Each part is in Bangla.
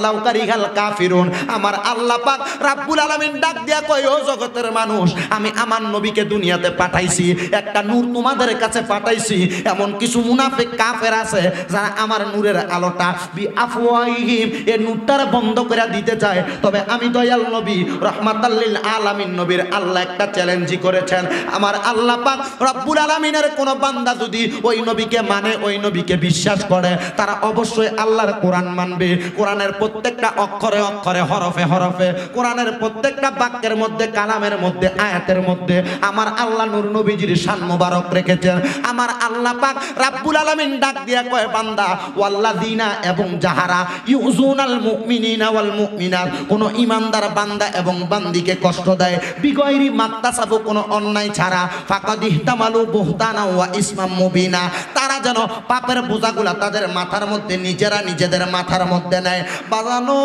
লাউ কারিহাল কাফিরুন। আমার আল্লাহ পাক রাব্বুল আলামিন ডাক দিয়া কয়, ও জগতের মানুষ, আমি আমার নবীকে দুনিয়াতে পাঠাইছি, একটা নূর তোমাদের কাছে পাঠাইছি। এমন কিছু মুনাফিক কাফের আছে যারা আমার নূরের আলোটা বিআফওয়াহিহিম এই নূরটারে বন্ধ করে দিতে চায়। তবে আমি দয়াল নবী রাহমাতাল লিল আলামিন নবীর আল্লাহ একটা চ্যালেঞ্জই করেছেন। আমার আল্লাহ পাক রব্বুল আলামিনের কোন বান্দা যদি ওই নবীকে মানে, ওই নবীকে বিশ্বাস করে, তারা অবশ্যই আল্লাহর কোরআন মানবে। কোরআনের প্রত্যেকটা অক্ষরে অক্ষরে, হরফে হরফে, কোরআনের প্রত্যেকটা বাক্যের মধ্যে, কালামের মধ্যে, আয়াতের মধ্যে আমার আল্লাহ নূর নবীজির শান মুবারক রেখেছেন। আমার আল্লাহ পাক রব্বুল আলামিন ডাক দিয়া কয়, বান্দা ওয়াল্লাযিনা এবং যাহারা ইউযুনাল মুমিনিনা ওয়াল মুমিনাত, কোন ঈমানদার বান্দা এবং বান্দিকে কষ্ট দেয়, বিগয়রি মাক্তাসাবু, কোন অন্যায় ছাড়া, ফাকাদ ইহতামালু বুহতানা ওয়া ইসমাম মুবিনা, তারা যেন পাপের বোঝাগুলা তাদের মাথার মধ্যে নিজেরা নিজেদের মাথার মধ্যে নেয়। বাজানো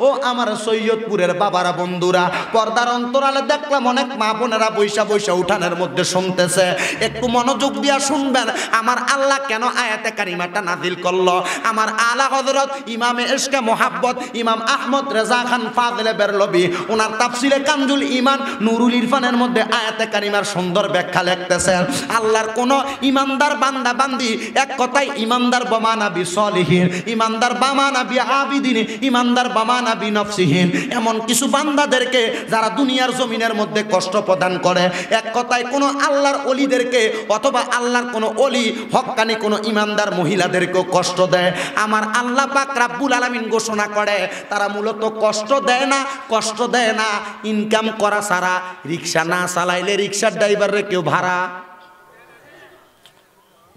ও আমার সৈয়দপুরের বাবারা, বন্ধুরা, পর্দার অন্তরালে দেখলাম অনেক মা বোনেরা বৈশা বৈশা উঠানের মধ্যে শুনতেছে। একটু মনোযোগ দিয়া শুনবেন, আমার আল্লাহ কেন আয়াতে কারিমাটা নাযিল করলো। আমার আলা হযরত ইমামে ইশকে মোহাব্বত ইমাম আহমদ রেজা খান ফাজলে বেরলভী ওনার তাফসিরে কানজুল ঈমান নুরুল ইরফানের মধ্যে আয়াতে কারিমার সুন্দর ব্যাখ্যা লিখতেছেন। আল্লাহর কোন ইমানদার বান্দা বান্দি, এক কথায় ইমানদার বামানা বি সলিহিন, ইমানদার বামানা বি আবিদিন, ইমানদার বামানা বি নফসিহিন, এমন কিছু বান্দাদেরকে যারা দুনিয়ার জমিনের মধ্যে কষ্ট প্রদান করে, এক কথায় কোন আল্লাহর ওলিদেরকে অথবা আল্লাহর কোন ওলি হক্কানি কোন ইমানদার মহিলাদেরকেও কষ্ট দেয়, আমার আল্লাহ পাক রাব্বুল আলামিন ঘোষণা করে তারা মূলত কষ্ট দেয় না, কষ্ট দেয় না ইনকাম করা ছাড়া। রিক্সা না চালাইলে রিক্সার ড্রাইভাররে কেউ ভাড়া,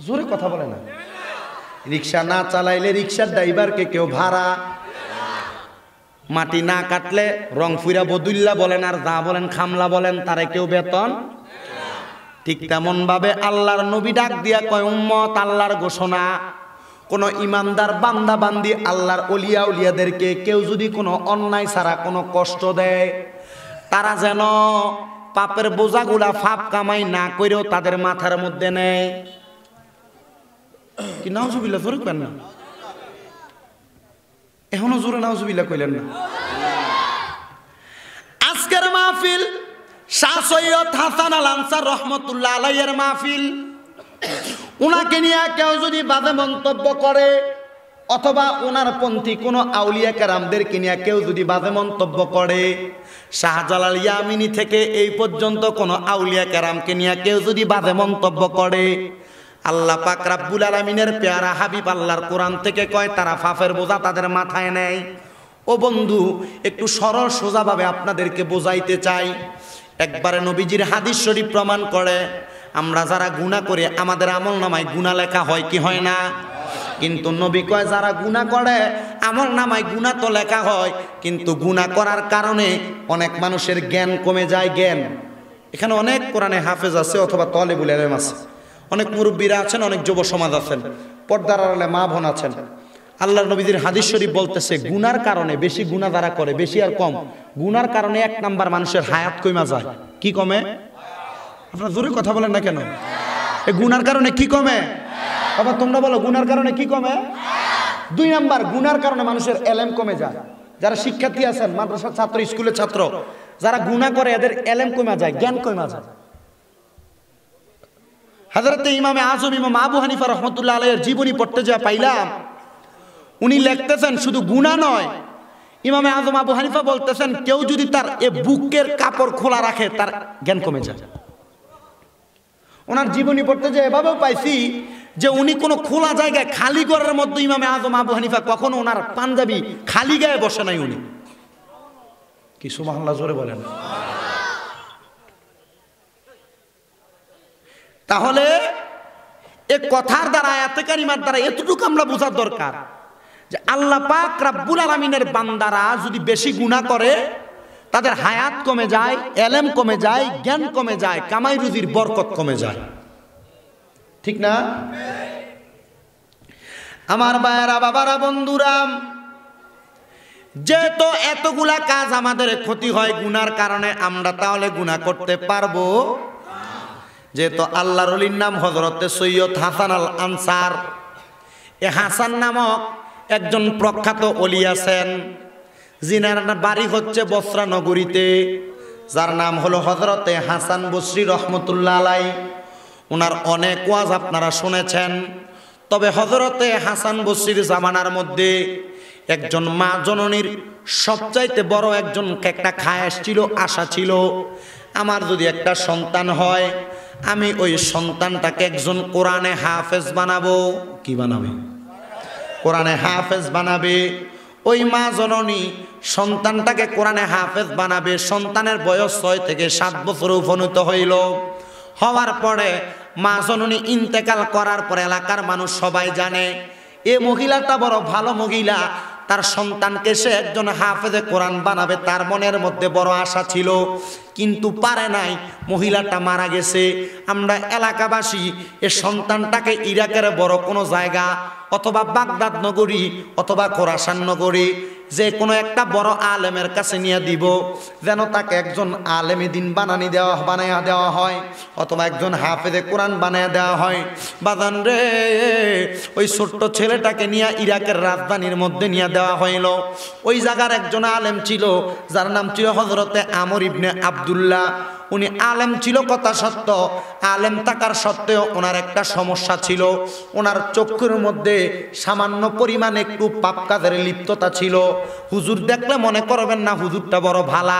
জোরে কথা বলে না, রিক্সা না চালাইলে রিক্সার ড্রাইভারকে কেউ ভাড়া, মাটি না কাটলে রং ফুইরা বদুল্লা বলেন আর যা বলেন খামলা বলেন, তারে কেউ বেতন। ঠিক তেমন ভাবে আল্লাহর নবী ডাক দিয়া কয়, উম্মত, আল্লাহর ঘোষণা, কোন ইমানদার বান্দা বান্দি আল্লাহর ওলিয়া উলিয়াদেরকে কেউ যদি কোনো অন্যায় ছাড়া কোনো কষ্ট দেয়, তারা যেন পাপের বোঝাগুলা ফাপ কামাই না করেও তাদের মাথার মধ্যে নেয়। কি নাউজুবিল্লাহ, জোরে কইলেন না, এখনো জোরে নাউজুবিল্লাহ কইলেন না। আজকের মাহফিল শাহ সৈয়দ হাসান আল আনসার রহমতুল্লাহ আলাইহির মাহফিল। উনাকে নিয়ে কেউ যদি বাজে মন্তব্য করে অথবা ওনার পন্থী কোনো আউলিয়া কেরামদেরকে নিয়ে কেউ যদি বাজে মন্তব্য করে, শাহজালাল ইয়ামিনী থেকে এই পর্যন্ত কোনো আউলিয়া কেরামকে নিয়ে কেউ যদি বাজে মন্তব্য করে, আল্লাহ পাক রাব্বুল আলামিনের পেয়ারা হাবিব আল্লাহর কোরআন থেকে কয় তারা ফাফের বোঝা তাদের মাথায় নেয়। ও বন্ধু, একটু সরল সোজাভাবে আপনাদেরকে বোঝাইতে চাই। একবারে নবীজির হাদিস শরীফ প্রমাণ করে, আমরা যারা গুনাহ করে আমাদের আমল নামায় গুনাহ লেখা হয় কি হয় না? কিন্তু নবী কয় যারা গুনাহ করে আমল নামায় গুনাহ তো লেখা হয়, কিন্তু গুনাহ করার কারণে অনেক মানুষের জ্ঞান কমে যায়। জ্ঞান, এখানে অনেক কোরআনে হাফেজ আছে অথবা তালেবুল ইলম আছে, অনেক মুরব্বীরা আছেন, অনেক যুব সমাজ আছেন, পর্দার আড়ালে মা বোন আছেন। আল্লাহর নবীর হাদিস শরীফ বলতেছে গুনার কারণে, বেশি গুনাহ যারা করে, বেশি আর কম, গুনার কারণে এক নাম্বার মানুষের হায়াত কমে যায়। কি কমে? আপনারা জোরে কথা বলেন না কেন? এই গুনার কারণে কি কমে? বাবা তোমরা বলো, গুনার কারণে কি কমে? দুই নাম্বার, গুনার কারণে মানুষের এলেম কমে যায়। যারা শিক্ষার্থী আছেন, মাদ্রাসার ছাত্র, স্কুলের ছাত্র, যারা গুনাহ করে এদের এলেম কমে যায়, জ্ঞান কমে যায়। হযরতে ইমামে আযম ইমাম আবু হানিফা রহমতুল্লাহ আলাইহির জীবনী পড়তে যা পাইলাম, উনি লিখতেছেন শুধু গুনাহ নয়, ইমামে আযম আবু হানিফা বলতেছেন কেউ যদি তার এ বুকের কাপড় খোলা রাখে তার জ্ঞান কমে যায়। ওনার জীবনী পড়তে যে এভাবেও পাইছি যে উনি কোনো খোলা জায়গায় খালি ঘরের মধ্যে ইমামে আযম আবু হানিফা কখনো ওনার পাঞ্জাবি খালি গায়ে বসে নাই উনি। কি সুবহানাল্লাহ, জোরে বলেন। তাহলে এই কথার দ্বারা, আয়াতে কারিমার দ্বারা এতটুকু আমরা বোঝার দরকার যে আল্লাহ পাক রাব্বুল আলামিনের বান্দারা যদি বেশি গুনাহ করে তাদের হায়াত কমে যায়, এলেম কমে যায়, জ্ঞান কমে যায়, কামাই রুজির বরকত কমে যায়। ঠিক না? আমার ভাইয়েরা, বাবারা, বন্ধুরা, যেহেতু এতগুলা কাজ আমাদের ক্ষতি হয় গুনার কারণে, আমরা তাহলে গুনাহ করতে পারবো? যেহেতু আল্লাহর ওলির নাম হযরতে সৈয়দ হাসান আল আনসার, এ হাসান নামক একজন প্রখ্যাত ওলি আছেন, যিনার বাড়ি হচ্ছে বসরা নগরীতে, যার নাম হলো হযরতে হাসান বসরি রহমতুল্লাহ আলাই। ওনার অনেক ওয়াজ আপনারা শুনেছেন। তবে হযরতে হাসান বসরির জামানার মধ্যে একজন মা জননীর সবচাইতে বড় একটা খায়েশ ছিল, আশা ছিল, আমার যদি একটা সন্তান হয়, আমি ওই সন্তানটাকে একজন কোরআনে হাফেজ বানাবো। কি বানাবে? কোরআনে হাফেজ বানাবে। ওই মা জননী সন্তানটাকে কোরআনে হাফেজ বানাবে। সন্তানের বয়স 6 থেকে 7 বছর উপনীত হইল। হওয়ার পরে মা জননী ইন্তেকাল করার পরে এলাকার মানুষ সবাই জানে এ মহিলাটা বড় ভালো মহিলা, তার সন্তানকে সে একজন হাফেজে কোরআন বানাবে। তার মনের মধ্যে বড় আশা ছিল, কিন্তু পারে নাই। মহিলাটা মারা গেছে। আমরা এলাকাবাসী এ সন্তানটাকে ইরাকের বড় কোনো জায়গা অথবা বাগদাদ নগরী অথবা খোরাসান নগরী যে কোনো একটা বড় আলেমের কাছে নিয়ে দিব, যেন তাকে একজন আলেমে দিন বানাইয়া দেওয়া হয় অথবা একজন হাফেজে কোরআন বানাইয়া দেওয়া হয়। বাজান রে, ওই ছোট্ট ছেলেটাকে নিয়ে ইরাকের রাজধানীর মধ্যে নিয়ে দেওয়া হইল। ওই জায়গার একজন আলেম ছিল, যার নাম ছিল হযরতে আমর ইবনে আব্দুল্লাহ। উনি আলেম ছিল কথা সত্য, আলেম থাকার সত্ত্বেও ওনার একটা সমস্যা ছিল। ওনার চক্ষুর মধ্যে সামান্য পরিমাণ একটু পাপ কাজের লিপ্ততা ছিল। হুজুর দেখলে মনে করবেন না হুজুরটা বড় ভালা,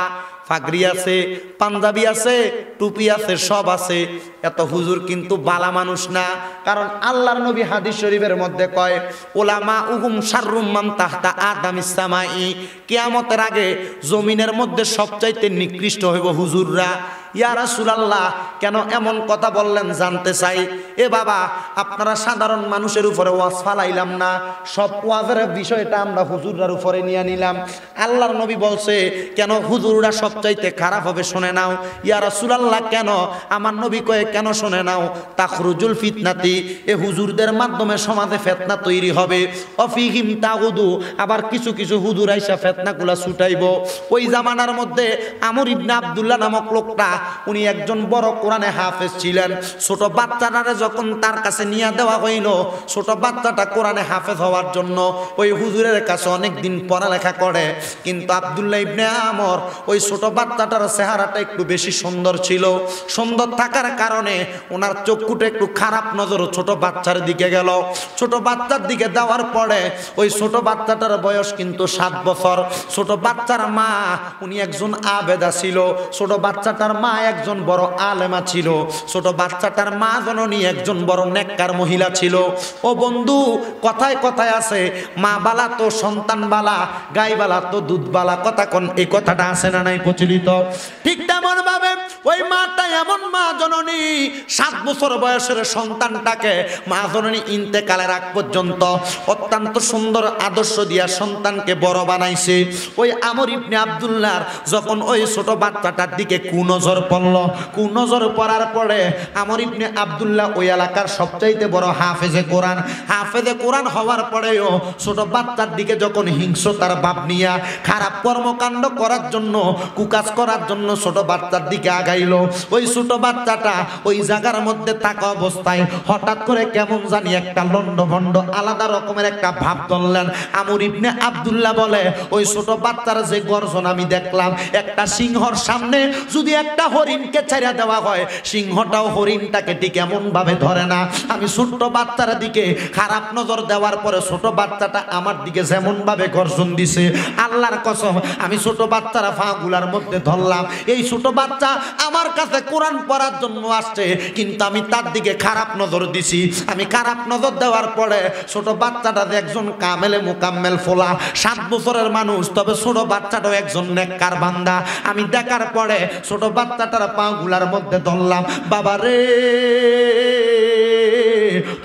পাগড়ি আছে, পাঞ্জাবি আছে, টুপি আছে, সব আছে। এত হুজুর কিন্তু বালা মানুষ না। কারণ আল্লাহর নবী হাদিস শরীফের মধ্যে কয়, উলামা উহুম শাররুম মান তাহতা আদামিস সামাই, কিয়ামতের আগে জমিনের মধ্যে সবচাইতে নিকৃষ্ট হইব হুজুররা। ইয়া রাসূলুল্লাহ, কেন এমন কথা বললেন জানতে চাই। এ বাবা, আপনারা সাধারণ মানুষের উপরে ওয়াজ ফালাইলাম না, সব ওয়াজের বিষয়টা আমরা হুজুররার উপরে নিয়ে নিলাম। আল্লাহর নবী বলছে কেন হুজুররা সবচাইতে খারাপ হবে শুনে নাও। ইয়া রাসূলুল্লাহ, কেন? আমার নবী কয়ে কেন শুনে নাও। তাখরুজুল ফিতনাতি, এ হুজুরদের মাধ্যমে সমাজে ফিতনা তৈরি হবে। অফিহিম তাগুদু, আবার কিছু কিছু হুজুর আইসা ফিতনাগুলা ছুটাইব। ওই জামানার মধ্যে আমর ইবনে আব্দুল্লাহ নামক লোকটা, উনি একজন বড় কোরআনে হাফেজ ছিলেন। ছোট বাচ্চাটারে যখন তার কাছে নিয়ে দেওয়া হইল, ছোট বাচ্চাটা কোরআনে হাফেজ হওয়ার জন্য ওই হুজুরের কাছে অনেক দিন পড়ালেখা করে। কিন্তু আব্দুল্লাহ ইবনে আমর, ওই ছোট বাচ্চাটার চেহারাটা একটু বেশি সুন্দর ছিল। সুন্দর থাকার কারণে ওনার চক্ষুটা একটু খারাপ নজর ছোট বাচ্চার দিকে গেল। ছোট বাচ্চার দিকে দেওয়ার পরে ওই ছোট বাচ্চাটার বয়স কিন্তু 7 বছর। ছোট বাচ্চার মা, উনি একজন আবেদা ছিল। ছোট বাচ্চাটার মা একজন বড় আলেমা ছিল। ছোট বাচ্চাটার মা জননী একজন বড় নেককার মহিলা ছিল। ও বন্ধু, কথায় কথায় আছে, মা বালা তো সন্তান বালা, গাই বালা তো দুধ বালা। কথা কোন এই কথাটা আছে না নাই প্রচলিত? ঠিক তেমন ভাবে ওই মাটা এমন মা জননী 7 বছর বয়সের সন্তানটাকে মা জননী ইন্তেকালের আগ পর্যন্ত অত্যন্ত সুন্দর আদর্শ দিয়া সন্তানকে বড় বানাইছে। ওই আমর ইবনে আব্দুল্লাহর যখন ওই ছোট বাচ্চাটার দিকে কুনজর পড়ল, কুনজর পড়ার পরে আমর ইবনে আব্দুল্লাহ ওই এলাকার সবচাইতে বড় হাফেজে কোরআন হওয়ার পরেও ছোট বাচ্চার দিকে যখন হিংস্রতার ভাব নিয়া খারাপ কর্মকাণ্ড করার জন্য, কুকাজ করার জন্য ছোট বাচ্চার দিকে আগাইল। ওই ছোট বাচ্চাটা ওই জায়গার মধ্যে থাকা অবস্থায় হঠাৎ করে কেমন জানি একটা লন্ডভন্ড আলাদা রকমের একটা ভাব ধরলেন। আমর ইবনে আব্দুল্লাহ বলে, ওই ছোট বাচ্চার যে গর্জন আমি দেখলাম, একটা সিংহর সামনে যদি একটা হরিণকে ছেড়ে দেওয়া হয়, সিংহটাও হরিণটাকে ঠিক এমন ভাবে ধরে না। আমি ছোট্ট বাচ্চার দিকে খারাপ নজর দেওয়ার পরে ছোট বাচ্চাটা আমার দিকে যেমন ভাবে গর্জন দিছে, আল্লাহর কসম আমি ছোট বাচ্চার পা গুলার মধ্যে ধরলাম। এই ছোট বাচ্চা আমার কাছে কোরআন পড়ার জন্য আসছে, কিন্তু আমি তার দিকে খারাপ নজর দিছি। আমি খারাপ নজর দেওয়ার পরে ছোট বাচ্চাটা একজন কামেলে মোকাম্মেল ফোলা, 7 বছরের মানুষ, তবে ছোট বাচ্চাটাও একজন নেককার বান্দা। আমি দেখার পরে ছোট বাচ্চাটার পা গুলার মধ্যে ধরলাম। বাবা রে,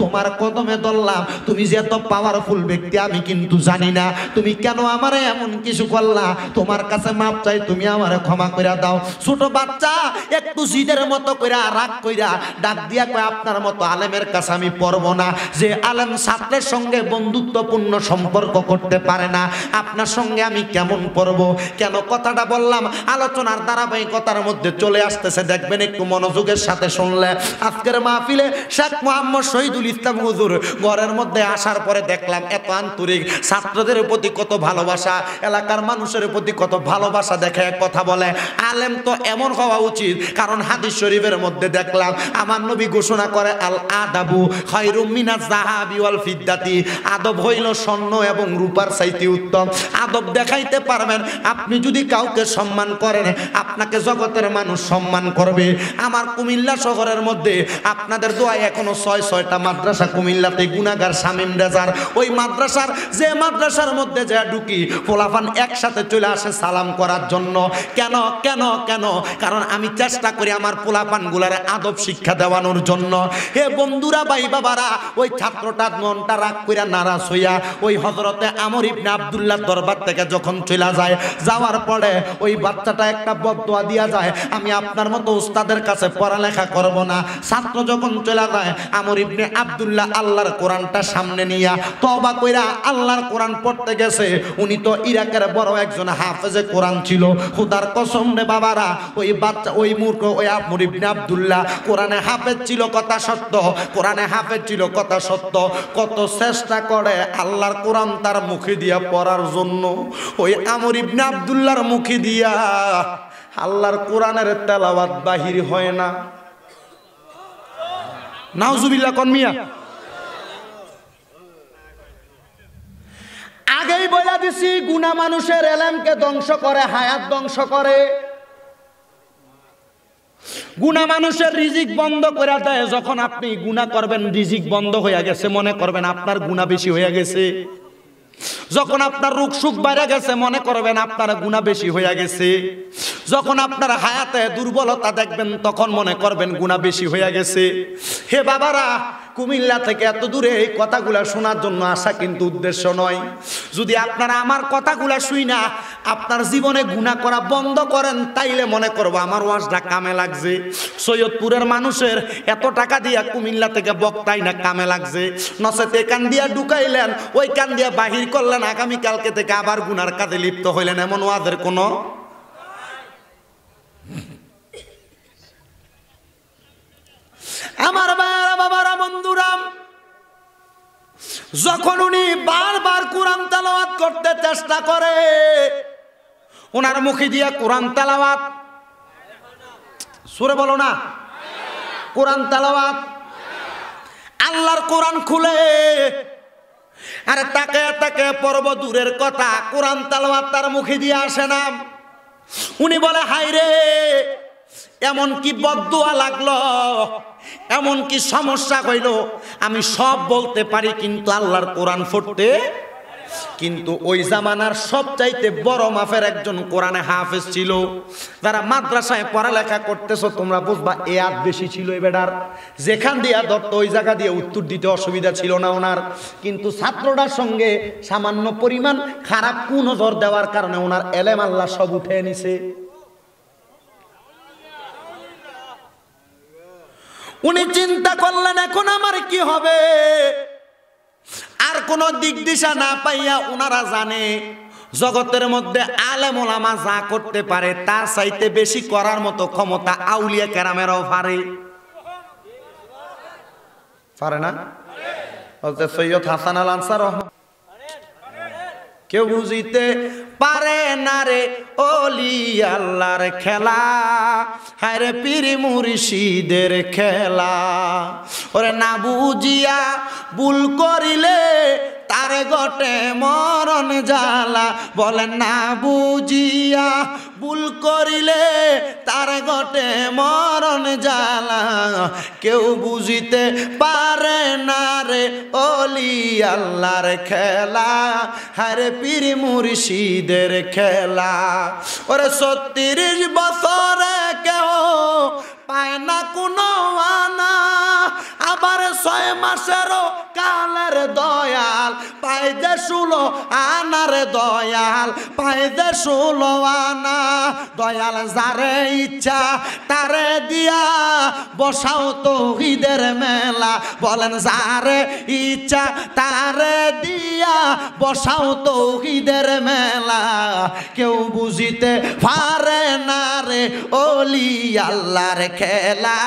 তোমার কদমে ধরলাম। তুমি যে এত পাওয়ারফুল ব্যক্তি আমি কিন্তু জানি না, তুমি কেন আমারে এমন কিছু করলা? তোমার কাছে মাপ চাই, তুমি আমারে ক্ষমা করে দাও। ছোট বাচ্চা একটু জিদের মতো কইরা রাগ কইরা ডাক দিয়া কয়, আপনার মতো আলেমের কাছে আমি পড়ব না। যে আলেম ছাত্রের সঙ্গে বন্ধুত্বপূর্ণ সম্পর্ক করতে পারে না, আপনার সঙ্গে আমি কেমন পড়ব? কেন কথাটা বললাম? আলোচনার ধারাবাহিকতার মধ্যে চলে আসতেছে, দেখবেন একটু মনোযোগের সাথে শুনলে। আজকের মাহফিলে শেখ মোহাম্মদ শহীদুল ইসলাম বুঝতাম হুজুর ঘরের মধ্যে আসার পরে দেখলাম এত আন্তরিক, ছাত্রদের প্রতি কত ভালোবাসা, এলাকার মানুষের প্রতি কত ভালোবাসা দেখে কথা বলে। আলেম তো এমন হওয়া উচিত, কারণ হাদিস শরীফের মধ্যে দেখলাম আমার নবী ঘোষণা করে আল আদাবু খায়রুম মিনাজ যাহাবি ওয়াল ফিদ্দাতি, আদব হইল স্বর্ণ এবং রূপার চাইতে উত্তম। আদব দেখাইতে পারবেন আপনি যদি কাউকে সম্মান করেন, আপনাকে জগতের মানুষ সম্মান করবে। আমার কুমিল্লা শহরের মধ্যে আপনাদের দোয়ায় এখনো 6-6টা মাদ্রাসা কুমিল্লাতে গুনাহগার শামীম রেজার, ওই মাদ্রাসার যে মাদ্রাসার মধ্যে যা ঢুকি পোলাপান একসাথে চলে আসে সালাম করার জন্য। কেন কেন কেন? কারণ আমি চেষ্টা করি আমার পোলাপানগুলার আদব শিক্ষা দেওয়ানোর জন্য। হে বন্ধুরা, ভাই বাবারা, ওই ছাত্রটা মনটা রাগ কইরা নারাজ হইয়া ওই হযরতে আমর ইবনে আব্দুল্লাহ দরবার থেকে যখন চলে যায়, যাওয়ার পরে ওই বাচ্চাটা একটা বদদোয়া দিয়া যায়, আমি আপনার মতো উস্তাদের কাছে পড়ালেখা করব না। ছাত্র যখন চলে যায়, আমর ইবনে আব্দুল্লাহ আল্লাহর কোরআনটা সামনে নিয়া তওবা কইরা আল্লাহর কোরআন পড়তে গেছে। উনি তো ইরাকের বড় একজন হাফেজে কোরআন ছিল। খোদার কসম রে বাবারা, ওই বাচ্চা, ওই মূর্খ, ওই আমর ইবনে আব্দুল্লাহ কোরআনে হাফেজ ছিল কথা সত্য, কোরআনে হাফেজ ছিল কথা সত্য। কত চেষ্টা করে আল্লাহর কোরআন তার মুখে দিয়া পড়ার জন্য, ওই আমর ইবনে আব্দুল্লাহর মুখে দিয়া আল্লাহর কোরআনের তেলাওয়াত বাহির হয় না। নাউজুবিল্লাহ কোন মিয়া? আগেই বলে দিছি, গুনাহ মানুষের এলেমকে ধ্বংস করে, হায়াত ধ্বংস করে। গুনাহ মানুষের রিজিক বন্ধ করে দেয়। যখন আপনি গুনাহ করবেন, রিজিক বন্ধ হয়ে গেছে, মনে করবেন আপনার গুনাহ বেশি হয়ে গেছে। যখন আপনার রোগ সুখ বেড়ে গেছে, মনে করবেন আপনার গুনাহ বেশি হয়ে গেছে। যখন আপনার হায়াতে দুর্বলতা দেখবেন, তখন মনে করবেন গুনাহ বেশি হয়ে গেছে। হে বাবারা, কুমিল্লা থেকে এত দূরে এই কথাগুলা শোনার জন্য আসা কিন্তু উদ্দেশ্য নয়। যদি আপনারা আমার কথাগুলা শুই না আপনার জীবনে গুনাহ করা বন্ধ করেন, তাইলে মনে করবো আমার ওয়াজটা কামে লাগছে। সৈয়দপুরের মানুষের এত টাকা দিয়া কুমিল্লা থেকে বক্তাই না কামে লাগছে, নচেত এ কান দিয়া ঢুকাইলেন, ওই কান দিয়া বাহির করলেন, আগামীকালকে থেকে আবার গুনার কাজে লিপ্ত হইলেন, এমন ওয়াজের কোনো আমার ভাইয়েরা, বাবারা, বন্ধুরা, যখন উনি বারবার কোরআন তেলাওয়াত করতে চেষ্টা করে, ওনার মুখে দিয়া কোরআন তেলাওয়াত, সুরে বলো না, কোরআন তেলাওয়াত, আল্লাহর কোরআন খুলে আরে তাকে তাকে পড়ব দূরের কথা, কোরআন তেলাওয়াত তার মুখে দিয়ে আসে না। উনি বলে, হায় রে, এমন কি বদদুয়া লাগলো, এমন কি সমস্যা হইল, আমি সব বলতে পারি কিন্তু আল্লাহর কোরআন পড়তে। কিন্তু ওই জামানার সবচাইতে বড় মাফের একজন কোরআনে হাফেজ ছিল। যারা মাদ্রাসায় পড়ালেখা করতেছো তোমরা বুঝবা, এ আদ বেশি ছিল এ বেটার, যেখান দিয়া ধরতো ওই জায়গা দিয়ে উত্তর দিতে অসুবিধা ছিল না ওনার। কিন্তু ছাত্রটার সঙ্গে সামান্য পরিমাণ খারাপ কুনজর দেওয়ার কারণে ওনার এলেম আল্লাহ সব উঠে নিছে। উনি চিন্তা করলেন, এখন আমার কি হবে? আর কোন দিক দিশা না পাইয়া ওনারা জানে জগতের মধ্যে আলেম ওলামা যা করতে পারে তার চাইতে বেশি করার মতো ক্ষমতা আউলিয়া কেরামেরাও পারে না? সৈয়দ হাসান আল আনসার কেউ বুঝিতে পারে না রে ওলি আল্লাহর খেলা, হায়রে পীর মুর্শিদের খেলা। ওরে না বুঝিয়া ভুল করিলে তারে গটে মরণ জ্বালা, বলেন না বুঝিয়া ভুল করিলে তারে গটে মরণ জ্বালা। কেউ বুঝিতে পারে না রে ওলি আল্লাহর খেলা, হায়রে পীর মুর্শিদের খেলা। ওরে ৩৬ বছরে কেউ পায় না কোনো আনা, আবার ৬ মাসেরও কালের দয়াল পায় যে ১৬ আনার দয়াল পায় যে ১৬ আনা। দয়াল যারে ইচ্ছা তারে দিয়া বসাও তৌহিদের মেলা, বলেন যারে ইচ্ছা তারে দিয়া বসাও তৌহিদের মেলা। কেউ বুঝিতে পারে না রে ওলি আল্লাহর খেলা,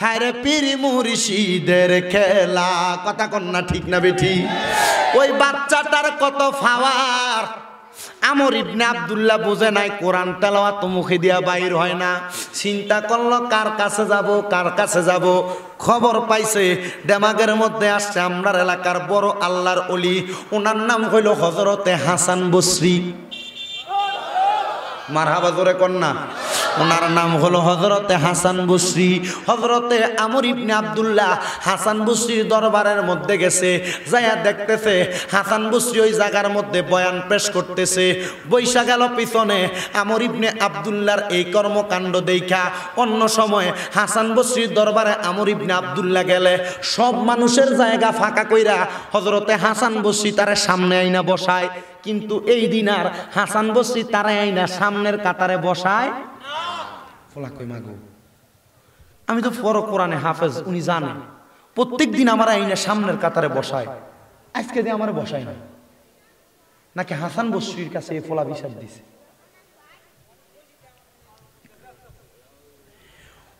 হায়রে পীর মুর্শিদের খেলা। খেলা, কথা কন না ঠিক না বেঠি? ওই বাচ্চাটার কত পাওয়ার। আমর ইবনে আব্দুল্লাহ বুঝে নাই কোরআন তেলাওয়াত মুখে দিয়া বাইর হয় না। চিন্তা করলো কার কাছে যাব, কার কাছে যাব। খবর পাইছে, দেমাগের মধ্যে আসছে আমরার এলাকার বড় আল্লাহর ওলি, ওনার নাম হইল হযরতে হাসান বসরি। মারহাবা জোরে কন্যা। ওনার নাম হলো হযরতে হাসান বসরি। হযরতে আমর ইবনে আব্দুল্লাহ হাসান বসরির দরবারের মধ্যে গেছে, যাইয়া দেখতেছে হাসান বসরি ওই জায়গার মধ্যে বয়ান পেশ করতেছে। বৈশা গেল পিছনে আমর ইবনে আব্দুল্লাহর এই কর্মকাণ্ড দেখা। অন্য সময় হাসান বসরির দরবারে আমর ইবনে আব্দুল্লাহ গেলে সব মানুষের জায়গা ফাঁকা কইরা হযরতে হাসান বসরি তার সামনে আইনা বসায়, কিন্তু এই দিন আর হাসান বসরি তারা আইনা সামনের কাতারে বসায়। আমি তো পড়ো কোরআনে হাফেজ, উনি জানেন প্রত্যেক দিন আমার আইনা সামনের কাতারে বসায়, আজকে দিয়ে আমার বসায় না। নাকি হাসান বসরির কাছে এই ফলা বিচার দিছে?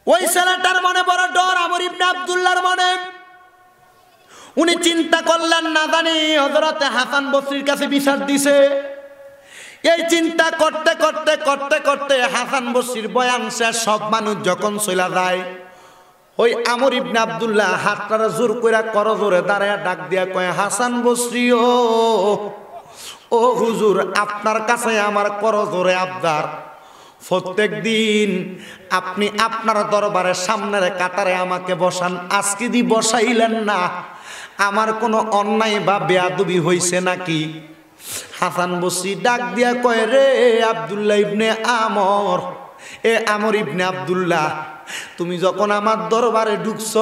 ওই ছেলেটার মনে বড় ডর আমর ইবনে আব্দুল্লাহর মনে। উনি চিন্তা করলেন না জানি হযরতে হাসান বসরির কাছে বিচার দিছে। এই চিন্তা করতে করতে করতে করতে হাসান বসরির বয়ান শেষ। সব মানুষ যখন চলে যায়, ওই আমর ইবনে আব্দুল্লাহ হাতটা জোর কইরা করজোরে দাঁড়ায় ডাক দিয়া কয়, হাসান বসরি ও হুজুর, আপনার কাছে আমার করজোরে আবদার, প্রত্যেক দিন আপনি আপনার দরবারের সামনের কাতারে আমাকে বসান, আজকে দি বসাইলেন না, আমার কোনো অন্যায় বা বেয়াদবি হইছে নাকি? হাসান বসরি ডাক দিয়া কয়, রে আব্দুল্লাহ ইবনে আমর, এ আমর ইবনে আব্দুল্লাহ, তুমি যখন আমার দরবারে ঢুকছ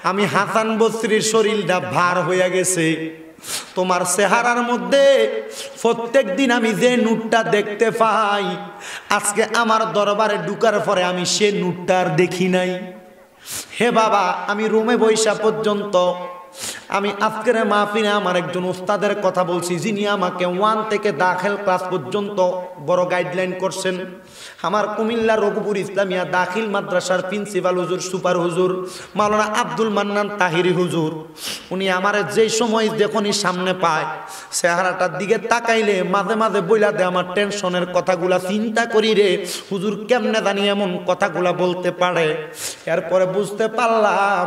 আমি হাসান বসরির শরীরটা ভার হইয়া গেছে। তোমার চেহারার মধ্যে প্রত্যেক দিন আমি যে নূরটা দেখতে পাই, আজকে আমার দরবারে ঢুকার পরে আমি সে নূরটা আর দেখি নাই। হে বাবা, আমি রুমে বৈশা পর্যন্ত আমি আজকের মাহফিলে আমার একজন উস্তাদের কথা বলছি, যিনি আমাকে 1 থেকে দাখিল ক্লাস পর্যন্ত বড় গাইডলাইন করছেন। আমার কুমিল্লা রঘুপুর ইসলামিয়া দাখিল মাদ্রাসার প্রিন্সিপাল হুজুর, সুপার হুজুর মাওলানা আব্দুল মান্নান তাহিরি হুজুর। উনি আমার যেই সময় যখনই সামনে পায়, চেহারাটার দিকে তাকাইলে মাঝে মাঝে বইলা দেয় আমার টেনশনের কথাগুলা। চিন্তা করি রে হুজুর কেমনে জানি এমন কথাগুলা বলতে পারে। এরপরে বুঝতে পারলাম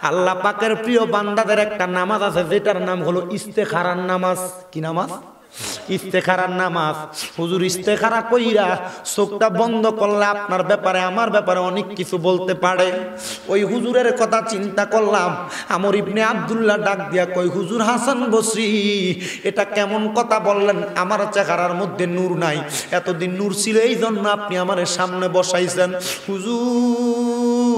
আল্লাহ পাকের প্রিয় বান্দাদের একটা নামাজ আছে, যেটার নাম হলো ইস্তেখারার নামাজ। কি নামাজ? ইস্তেখারার নামাজ। হুজুর ইস্তেখারা কইরা চোখটা বন্ধ করলে আপনার ব্যাপারে আমার ব্যাপারে অনেক কিছু বলতে পারে। ওই হুজুরের কথা চিন্তা করলাম। আমর ইবনে আব্দুল্লাহ ডাক দিয়া কই, হুজুর হাসান বসরি, এটা কেমন কথা বললেন? আমার চেহারার মধ্যে নূর নাই, এতদিন নূর ছিল, এই জন্য আপনি আমার সামনে বসাইছেন। হুজুর,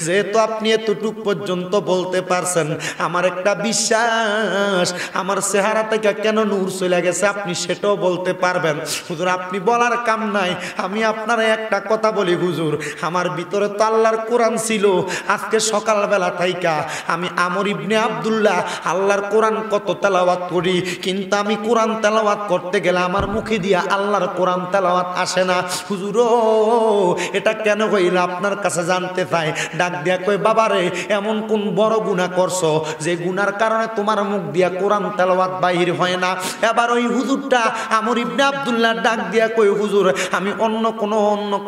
যেহেতু আপনি এতটুক পর্যন্ত বলতে পারছেন, আমার একটা বিশ্বাস আমার চেহারা থেকে কেন নূর চলে গেছে আপনি সেটাও বলতে পারবেন। হুজুর আপনি বলার কাম নাই, আমি আপনার একটা কথা বলি হুজুর, আমার ভিতরে তো আল্লাহর কোরআন ছিল। আজকে সকালবেলা থাইকা আমি আমর ইবনে আব্দুল্লাহ আল্লাহর কোরআন কত তেলাওয়াত করি, কিন্তু আমি কোরআন তেলাওয়াত করতে গেলে আমার মুখে দিয়া আল্লাহর কোরআন তেলাওয়াত আসে না। হুজুর এটা কেন হইল আপনার কাছে জানতে চাই। ডাক দিয়া কই, বাবারে এমন কোন বড় গুনাহ করছো যে গুনার কারণে তোমার মুখ দিয়া কোরআন তেলাওয়াত বাহির হয় না? এবার ওই হুজুরটা আমর ইবনে আব্দুল্লাহ ডাক দিয়া কই, হুজুর আমি অন্য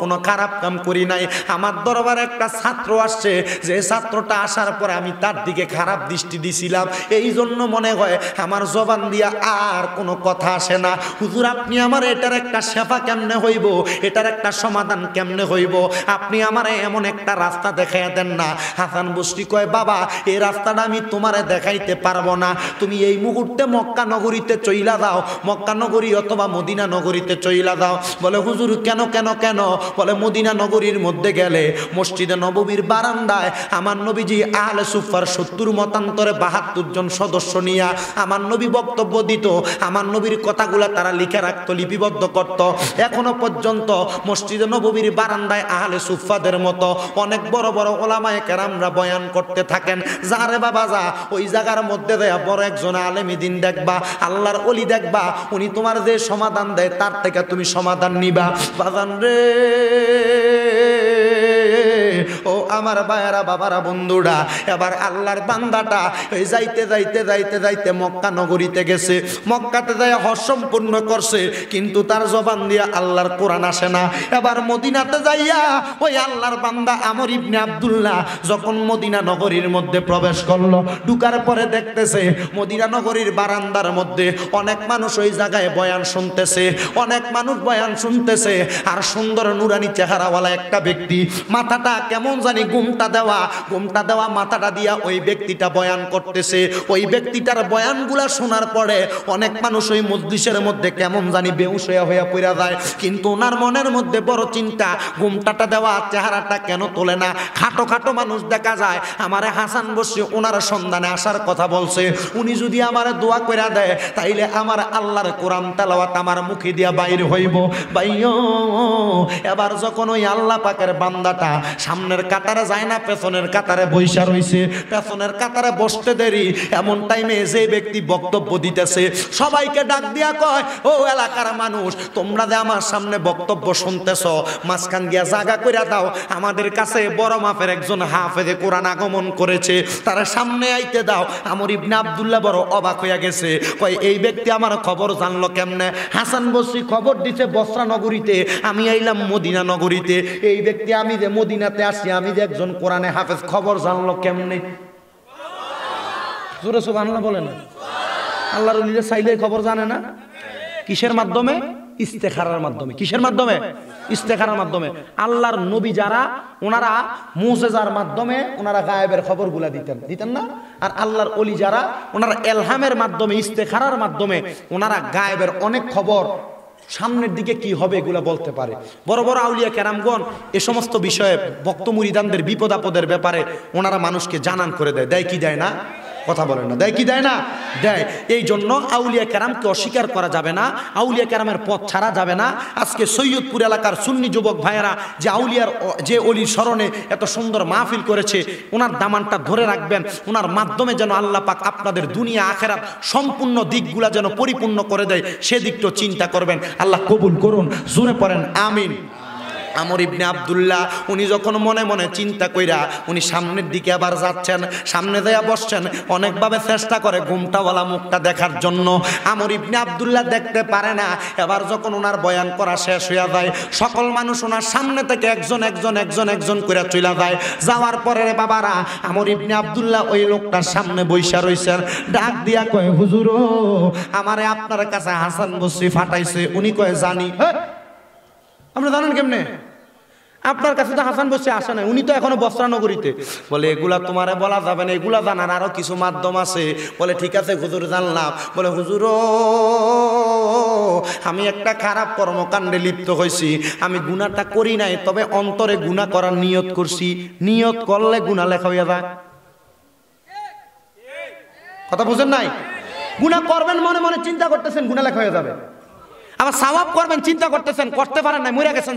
কোনো খারাপ কাম করি নাই। আমার দরবারে একটা ছাত্র আসছে, যে ছাত্রটা আসার পরে আমি তার দিকে খারাপ দৃষ্টি দিছিলাম, এই জন্য মনে হয় আমার জবান দিয়া আর কোনো কথা আসে না। হুজুর আপনি আমার এটার একটা শেফা কেমনে হইব, এটার একটা সমাধান কেমনে হইব, আপনি আমারে এমন একটা রাস্তা দেখাইয়া দেন না। হাসান বসরি কয়, বাবা এই রাস্তাটা আমি তোমারে দেখাইতে পারবো না, তুমি এই মুহূর্তে মক্কা নগরীতে চইলা যাও, মক্কা নগরী অথবা মদিনা নগরীতে চইলা যাও। বলে হুজুর কেন কেন কেন? বলে মদিনা নগরীর মধ্যে গেলে মসজিদে নববীর বারান্দায় আমার নবীজি আহলে সুফার 70 মতান্তরে 72 জন সদস্য নিয়া আমার নবী বক্তব্য দিত, আমার নবীর কথাগুলা তারা লিখে রাখতো, লিপিবদ্ধ করত। এখনো পর্যন্ত মসজিদে নববীর বারান্দায় আহলে সুফাদের মতো অনেক বড় বড় ওলামায়ে কেরামরা বয়ান করতে থাকেন। যারে বাবা যা ওই জায়গার মধ্যে দেয়া বড় একজন আলেম দিন দেখবা, আল্লাহর ওলি দেখবা, উনি তোমার যে সমাধান দেয় তার থেকে তুমি সমাধান নিবা। বাজান রে ও আমার ভাইয়েরা বাবারা বন্ধুরা, এবার আল্লাহর বান্দাটা এই যাইতে যাইতে যাইতে যাইতে মক্কা নগরীতে গেছে। মক্কাতে যাই হজ সম্পূর্ণ করছে, কিন্তু তার জবান দিয়া আল্লাহর কোরআন আসে না। এবার মদিনাতে যাইয়া ওই আল্লাহর বান্দা আমর ইবনে আব্দুল্লাহ যখন মদিনা নগরীর মধ্যে প্রবেশ করলো, ঢুকার পরে দেখতেছে মদিনা নগরীর বারান্দার মধ্যে অনেক মানুষ ওই জায়গায় বয়ান শুনতেছে, অনেক মানুষ বয়ান শুনতেছে। আর সুন্দর নুরানি চেহারাওয়ালা একটা ব্যক্তি, মাথাটা কেমন জানি ঘুমটা দেওয়া মাথাটা দিয়া ওই ব্যক্তিটা বয়ান করতেছে। ওই ব্যক্তিটার বয়ানগুলা শোনার পরে অনেক মানুষ ওই মজলিসের মধ্যে কেমন জানি বেহুশ হইয়া পড়া যায়। কিন্তু ওনার মনের মধ্যে বড় চিন্তা, ঘুমটাটা দেওয়া চেহারাটা কেন তোলে না? খাটো খাটো মানুষ দেখা যায়। আমারে হাসান বসে ওনার সন্ধানে আসার কথা বলছে, উনি যদি আমার দোয়া কইরা দেয় তাইলে আমার আল্লাহর কোরআন তেলাওয়াত আমার মুখে দিয়া বাইর হইব। ভাইও, এবার যখন ওই আল্লাহ পাকের বান্দাটা সামনের কাতারে যায় না, পেছনের কাতারে বইসা রইছে। পেছনের কাতারে বসতে দেরি, এমন টাইমে যে ব্যক্তি বক্তব্য দিতেছে সবাইকে ডাক দিয়া কয়, ও এলাকার মানুষ, তোমরা যে আমার সামনে বক্তব্য শুনতেছ, মাঝখান গিয়া জায়গা কইরা দাও। আমাদের কাছে বড় মাপের একজন হাফেজে কোরআন আগমন করেছে, তার সামনে আইতে দাও। আমর ইবনে আব্দুল্লাহ বড় অবাক হইয়া গেছে, কয় এই ব্যক্তি আমার খবর জানলো কেমনে? হাসান বসরি খবর দিছে বসরা নগরীতে, আমি আইলাম মদিনা নগরীতে। এই ব্যক্তি আমি যে মদিনাতে আসি, আমি যে একজন কোরআনে হাফেজ, খবর জানলো কেমনে? জোরে সুবহানাল্লাহ বলেন। আল্লাহর ওলিরা চাইলে খবর জানে না। কিসের মাধ্যমে? ইস্তেখারার মাধ্যমে। কিসের মাধ্যমে? ইস্তেখারার মাধ্যমে। আল্লাহর নবী যারা, ওনারা মুজিজার মাধ্যমে ওনারা গায়েবের খবরগুলা দিতেন না। আর আল্লাহর ওলি যারা, ওনারা এলহামের মাধ্যমে, ইস্তেখারার মাধ্যমে ওনারা গায়েবের অনেক খবর, সামনের দিকে কি হবে এগুলা বলতে পারে। বড় বড় আউলিয়া কেরামগণ এ সমস্ত বিষয়ে ভক্ত মুরিদানদের বিপদ আপদের ব্যাপারে ওনারা মানুষকে জানান করে দেয়। দেয় কি দেয় না? কথা বলেন না। দেয় কি দেয় না? দেয়। এই জন্য আউলিয়া কেরামকে অস্বীকার করা যাবে না, আউলিয়া কেরামের পথ ছাড়া যাবে না। আজকে সৈয়দপুর এলাকার সুন্নি যুবক ভাইয়েরা যে আউলিয়ার, যে অলির স্মরণে এত সুন্দর মাহফিল করেছে, ওনার দামানটা ধরে রাখবেন। ওনার মাধ্যমে যেন আল্লাহ পাক আপনাদের দুনিয়া আখেরাত সম্পূর্ণ দিকগুলা যেন পরিপূর্ণ করে দেয়, সেদিকটা চিন্তা করবেন। আল্লাহ কবুল করুন। জোরে পড়েন আমিন। আমর ইবনে আব্দুল্লাহ উনি যখন মনে মনে চিন্তা কইরা উনি সামনের দিকে আবার যাচ্ছেন, সামনে যাইয়া বসছেন, অনেকভাবে চেষ্টা করে ঘুমটাওয়ালা মুখটা দেখার জন্য। আমর ইবনে আব্দুল্লাহ দেখতে পারে না। এবার যখন ওনার বয়ান করা শেষ হইয়া যায়, সকল মানুষ ওনার সামনে থেকে একজন একজন একজন একজন করে চলে যায়। যাওয়ার পরে রে বাবারা, আমর ইবনে আব্দুল্লাহ ওই লোকটার সামনে বইসা রইছেন। ডাক দিয়া কয়, হুজুর আমারে আপনার কাছে হাসান বসরি ফাটাইছে। উনি কয়, জানি। আপনি জানেন কেমনে? আপনার কাছে তো হাসান বসে আসে নাই, উনি তো এখনো বসরা নগরীতে। বলে এগুলা তোমারে বলা যাবে না, এগুলা জানার আরো কিছু মাধ্যম আছে। বলে ঠিক আছে হুজুর, জানলাম। বলে হুজুর আমি একটা খারাপ কর্মকাণ্ডে লিপ্ত হয়েছি, আমি গুনাহটা করি নাই, তবে অন্তরে গুনাহ করার নিয়ত করছি। নিয়ত করলে গুনাহ লেখা হইয়া যায়। কথা বুঝেন নাই? গুনাহ করবেন, মনে মনে চিন্তা করতেছেন, গুনাহ লেখা হয়ে যাবে। আবার সওয়াব করবেন, চিন্তা করতেছেন, করতে পারেন না, মরে গেছেন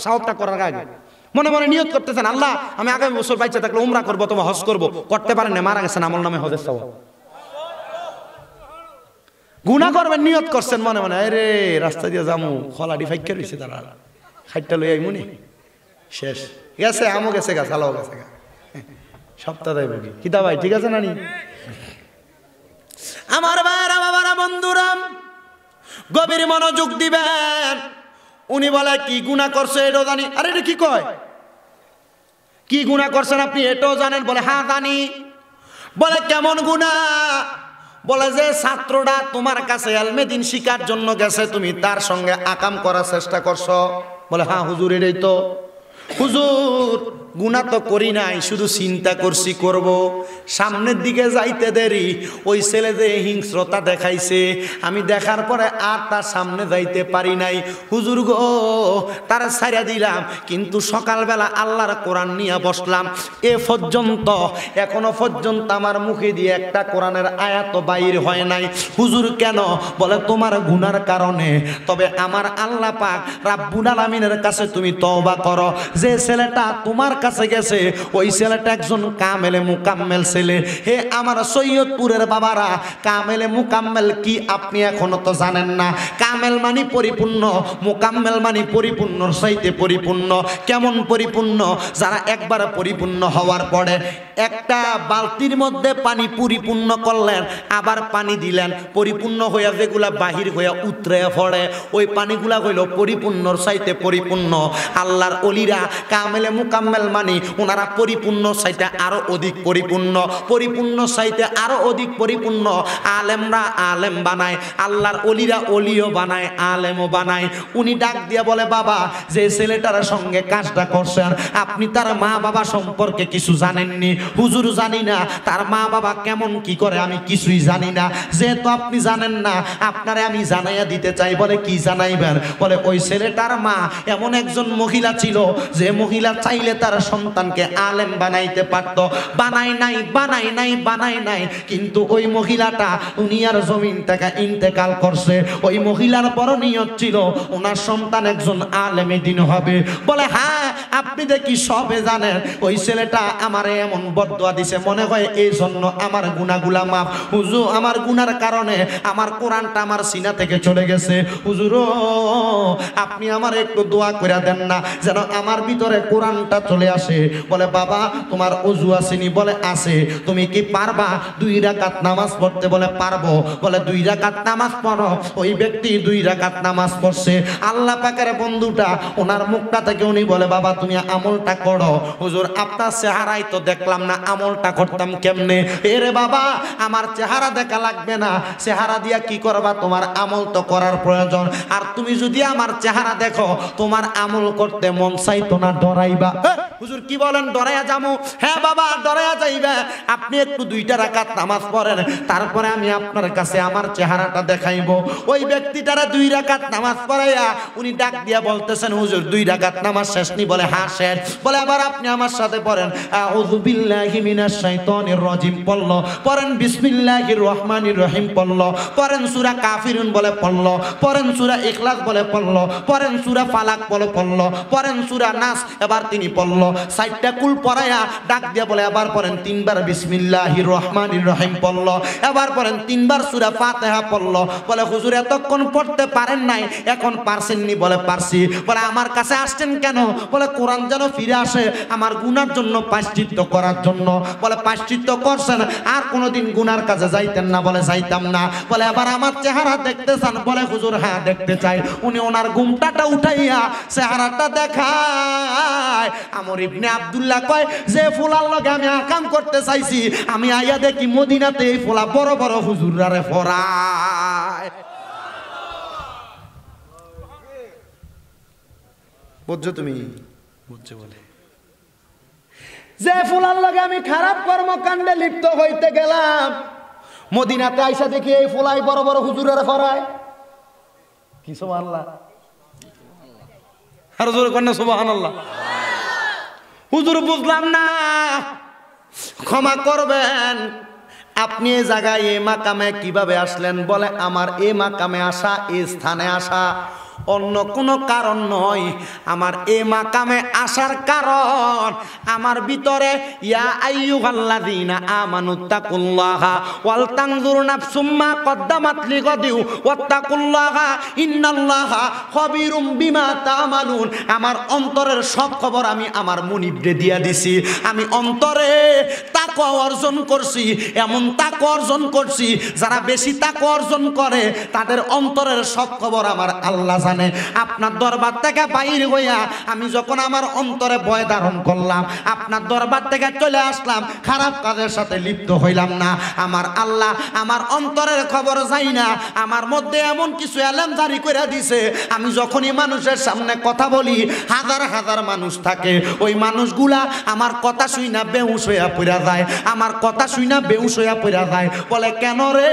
সওয়াবটা করার আগে। মনে মনে নিয়ত করতেছেন, আল্লাহ আমি আগামী বছর বাইচে থাকলে উমরা করবো অথবা হজ করবো, করতে পারেন না, মারা গেছেন, আমল নামে হজের সওয়াব। গুনাহ করবেন, নিয়ত করছেন মনে মনে, আরে রাস্তা দিয়ে যামু, খলাডি ফাইক্কা রইছে, তারা খাইটটা লই আইমুনি, শেষ গেছে, আমও গেছে গা, চালাও গেছে গা, সপ্তাহ দেয় বুঝি কিতা ভাই, ঠিক আছে নানি? আমার ভাইরা বাবারা বন্ধুরা গভীর মনোযোগ দিবেন। উনি বলে কি গুনাহ করছে এটাও জানি। আরে এটা কি কয়? কি গুনাহ করছেন আপনি এটাও জানেন? বলে হ্যাঁ জানি। বলে কেমন গুনাহ? বলে যে ছাত্রটা তোমার কাছে ইলমে দ্বীন শিখার জন্য গেছে, তুমি তার সঙ্গে আকাম করার চেষ্টা করছো। বলে হ্যাঁ হুজুর এটাই তো। হুজুর গুনাহ তো করি নাই, শুধু চিন্তা করছি করব। সামনের দিকে যাইতে দেরি ওই ছেলে যে হিংস্রতা দেখাইছে, আমি দেখার পরে আর তার সামনে যাইতে পারি নাই। হুজুর গো তারা ছাড়া দিলাম, কিন্তু সকালবেলা আল্লাহর কোরআন নিয়ে বসলাম, এ পর্যন্ত এখনো পর্যন্ত আমার মুখে দিয়ে একটা কোরআনের আয়াত বাইর হয় নাই। হুজুর কেন? বলে তোমার গুনার কারণে। তবে আমার আল্লাহ পাক রাব্বুল আলামিনের কাছে তুমি তওবা করো, যে ছেলেটা তোমার কাছে গেছে, ওই ছেলেটা একজন কামেলে মুকাম্মেল ছেলে। হে আমার সৈয়দপুরের বাবারা, কামেলে মুকাম্মেল কি আপনি এখনো তো জানেন না? কামেল মানে পরিপূর্ণ, মুকাম্মেল মানে পরিপূর্ণর চাইতে পরিপূর্ণ। কেমন পরিপূর্ণ? যারা একবার পরিপূর্ণ হওয়ার পরে একটা বালতির মধ্যে পানি পরিপূর্ণ করলেন, আবার পানি দিলেন, পরিপূর্ণ হইয়া যেগুলা বাহির হইয়া উতরে পড়ে, ওই পানিগুলা হইল পরিপূর্ণর চাইতে পরিপূর্ণ। আল্লাহর ওলিরা কামেলে মুকাম্মেল মানে ওনারা পরিপূর্ণ চাইতে আরো অধিক পরিপূর্ণ, পরিপূর্ণ চাইতে আরো অধিক পরিপূর্ণ। আলেমরা আলেম বানায়, আল্লাহর ওলিরা ওলিও বানায়, আলেমও বানায়। উনি ডাক দিয়া বলে, বাবা যে ছেলেটার সঙ্গে কাজটা করছেন আপনি তার মা বাবা সম্পর্কে কিছু জানেননি? হুজুর জানি না, তার মা বাবা কেমন কি করে আমি কিছুই জানি না। যেহেতু আপনি জানেন না, আপনারে আমি জানাইয়া দিতে চাই। বলে কি জানাইবেন? বলে ওই ছেলেটার মা এমন একজন মহিলা ছিল যে মহিলা চাইলে তার সন্তানকে আলেম বানাইতে পারত। বানাই নাই, বানাই নাই, বানাই নাই, কিন্তু ওই মহিলাটা দুনিয়ার জমিন থেকে ইন্তেকাল করছে। ওই মহিলার বড় নিয়ত ছিল ওনার সন্তান একজন আলেমে দিন হবে। বলে হ্যাঁ, আপনি দেখি সবে জানেন। ওই ছেলেটা আমারে এমন বদদুয়া দিছে, মনে হয় এই জন্য আমার গুনাহগুলা মাফ। হুজুর আমার গুনার কারণে আমার কোরআনটা আমার সিনা থেকে চলে গেছে। হুজুর আপনি আমার একটু দোয়া করে দেন না যেন আমার ভিতরে কোরআনটা চলে আসে। বলে বাবা তোমার ওযু আসেনি? বলে আছে। তুমি কি পারবা 2 রাকাত নামাজ পড়তে? বলে পারবো। বলে 2 রাকাত নামাজ পড়ো। ওই ব্যক্তি 2 রাকাত নামাজ পড়ছে। আল্লাহ পাকের বন্ধুটা ওনার মুখটা থেকে উনি বলে, বাবা তুমি আমলটা করো। হুজুর আপনার চেহারাই তো দেখলাম না, আমলটা করতাম কেমনে? এরে বাবা আমার চেহারা দেখা লাগবে না, চেহারা দিয়া কি করবা? তোমার আমল তো করার প্রয়োজন। আর তুমি যদি আমার চেহারা দেখো তোমার আমল করতে মন চাইতো না, ডরাইবা। হুজুর কি বলেন, ডরাইয়া যাবো? হ্যাঁ বাবা ডরাইয়া যাইবে। আপনি একটু 2টা রাকাত নামাজ পড়েন, তারপরে আমি আপনার কাছে আমার চেহারাটা দেখাইবো। ওই ব্যক্তিটারা 2 রাকাত নামাজ পড়াইয়া উনি ডাক দিয়া বলতেছেন, হুজুর 2 রাকাত নামাজ শেষ নি? বলে হ্যাঁ শেষ। বলে আবার আপনি আমার সাথে পড়েন, আউযু বিল্লাহি মিনাশ শাইতানির রাজিম পড়ল, পড়েন বিসমিল্লাহির রহমানির রহিম পড়ল, পড়েন সূরা কাফিরুন বলে পড়ল, পড়েন সূরা ইখলাস বলে পড়ল, পড়েন সূরা ফালাক বলে পড়ল, পড়েন সূরা নাস। এবার তিনি পড়ল 4টা কুল পড়ায়া ডাক দিয়া বলে আবার পড়েন 3 বার বিসমিল্লাহির রহমানির রহিম পড়ল, এবার পড়েন 3 বার সূরা ফাতিহা পড়ল। বলে হুজুর এতক্ষণ পড়তে পারেন নাই, এখন পারছেননি? বলে পারছি। বলে আমার কাছে আসছেন কেন? বলে কোরআন যেন ফিরে আসে আমার গুনার জন্য, প্রায়শ্চিত্ত করার জন্য। বলে প্রায়শ্চিত্ত করছেন, আর কোনোদিন গুনার কাছে যাইতেন না? বলে যাইতাম না। বলে আবার আমার চেহারা দেখতে চান? বলে হুজুর হ্যাঁ দেখতে চাই। উনি ওনার ঘুমটাটা উঠাইয়া চেহারাটা দেখায়। আমর ইবনে আব্দুল্লাহ কয়, যে ফুলার লগে আমি আকাম করতে চাইছি, আমি আইয়া দেখি মদিনাতে এই ফুলা বড় বড় হুজুররারে ফরায়। বুঝছো তুমি? বুঝছো? বলে যে ফুলার লগে আমি খারাপ কর্মকাণ্ডে লিপ্ত হইতে গেলাম, মদিনাতে আইসা দেখি এই ফুলাই বড় বড় হুজুরের ফরায়। কি সুবহানাল্লাহ! আর জোরে কন্যা সুবহানাল্লাহ। হুজুর বুঝলাম না, ক্ষমা করবেন, আপনি এই জায়গায় এই মাকামে কিভাবে আসলেন? বলে আমার এই মাকামে আসা, এই স্থানে আসা অন্য কোনো কারণ নয়। আমার এই মাকামে আসার কারণ আমার ভিতরে ইয়া আইয়ুহাল্লাযীনা আমানুত্তাকুল্লাহা ওয়াল তানজুর নাফসুম মা কদ্দামাত লিগাদিউ ওয়াত্তাকুল্লাহা ইন্নাল্লাহা খাবীরুম বিমা তা'মালুন। আমার অন্তরের সব খবর আমি আমার মুনিবরে দিয়া দিছি। আমি অন্তরে তাকওয়া অর্জন করছি, এমন তাকওয়া অর্জন করছি যারা বেশি তাকওয়া অর্জন করে তাদের অন্তরের সব খবর আমার আল্লাহ জানে। আপনার দরবার থেকে বাইরে হইয়া আমি যখন আমার অন্তরে ভয় ধারণ করলাম, আপনার দরবার থেকে চলে আসলাম, খারাপ কাজের সাথে লিপ্ত হইলাম না, আমার আল্লাহ আমার অন্তরের খবর যাই না। আমার মধ্যে এমন কিছু এলাম জারি করে দিছে, আমি যখনই মানুষের সামনে কথা বলি হাজার হাজার মানুষ থাকে, ওই মানুষগুলা আমার কথা শুই না বেহুশ হইয়া পড়া যায়। আমার কথা শুইনা বেহুশ হইয়া পড়া যায়। বলে কেন রে?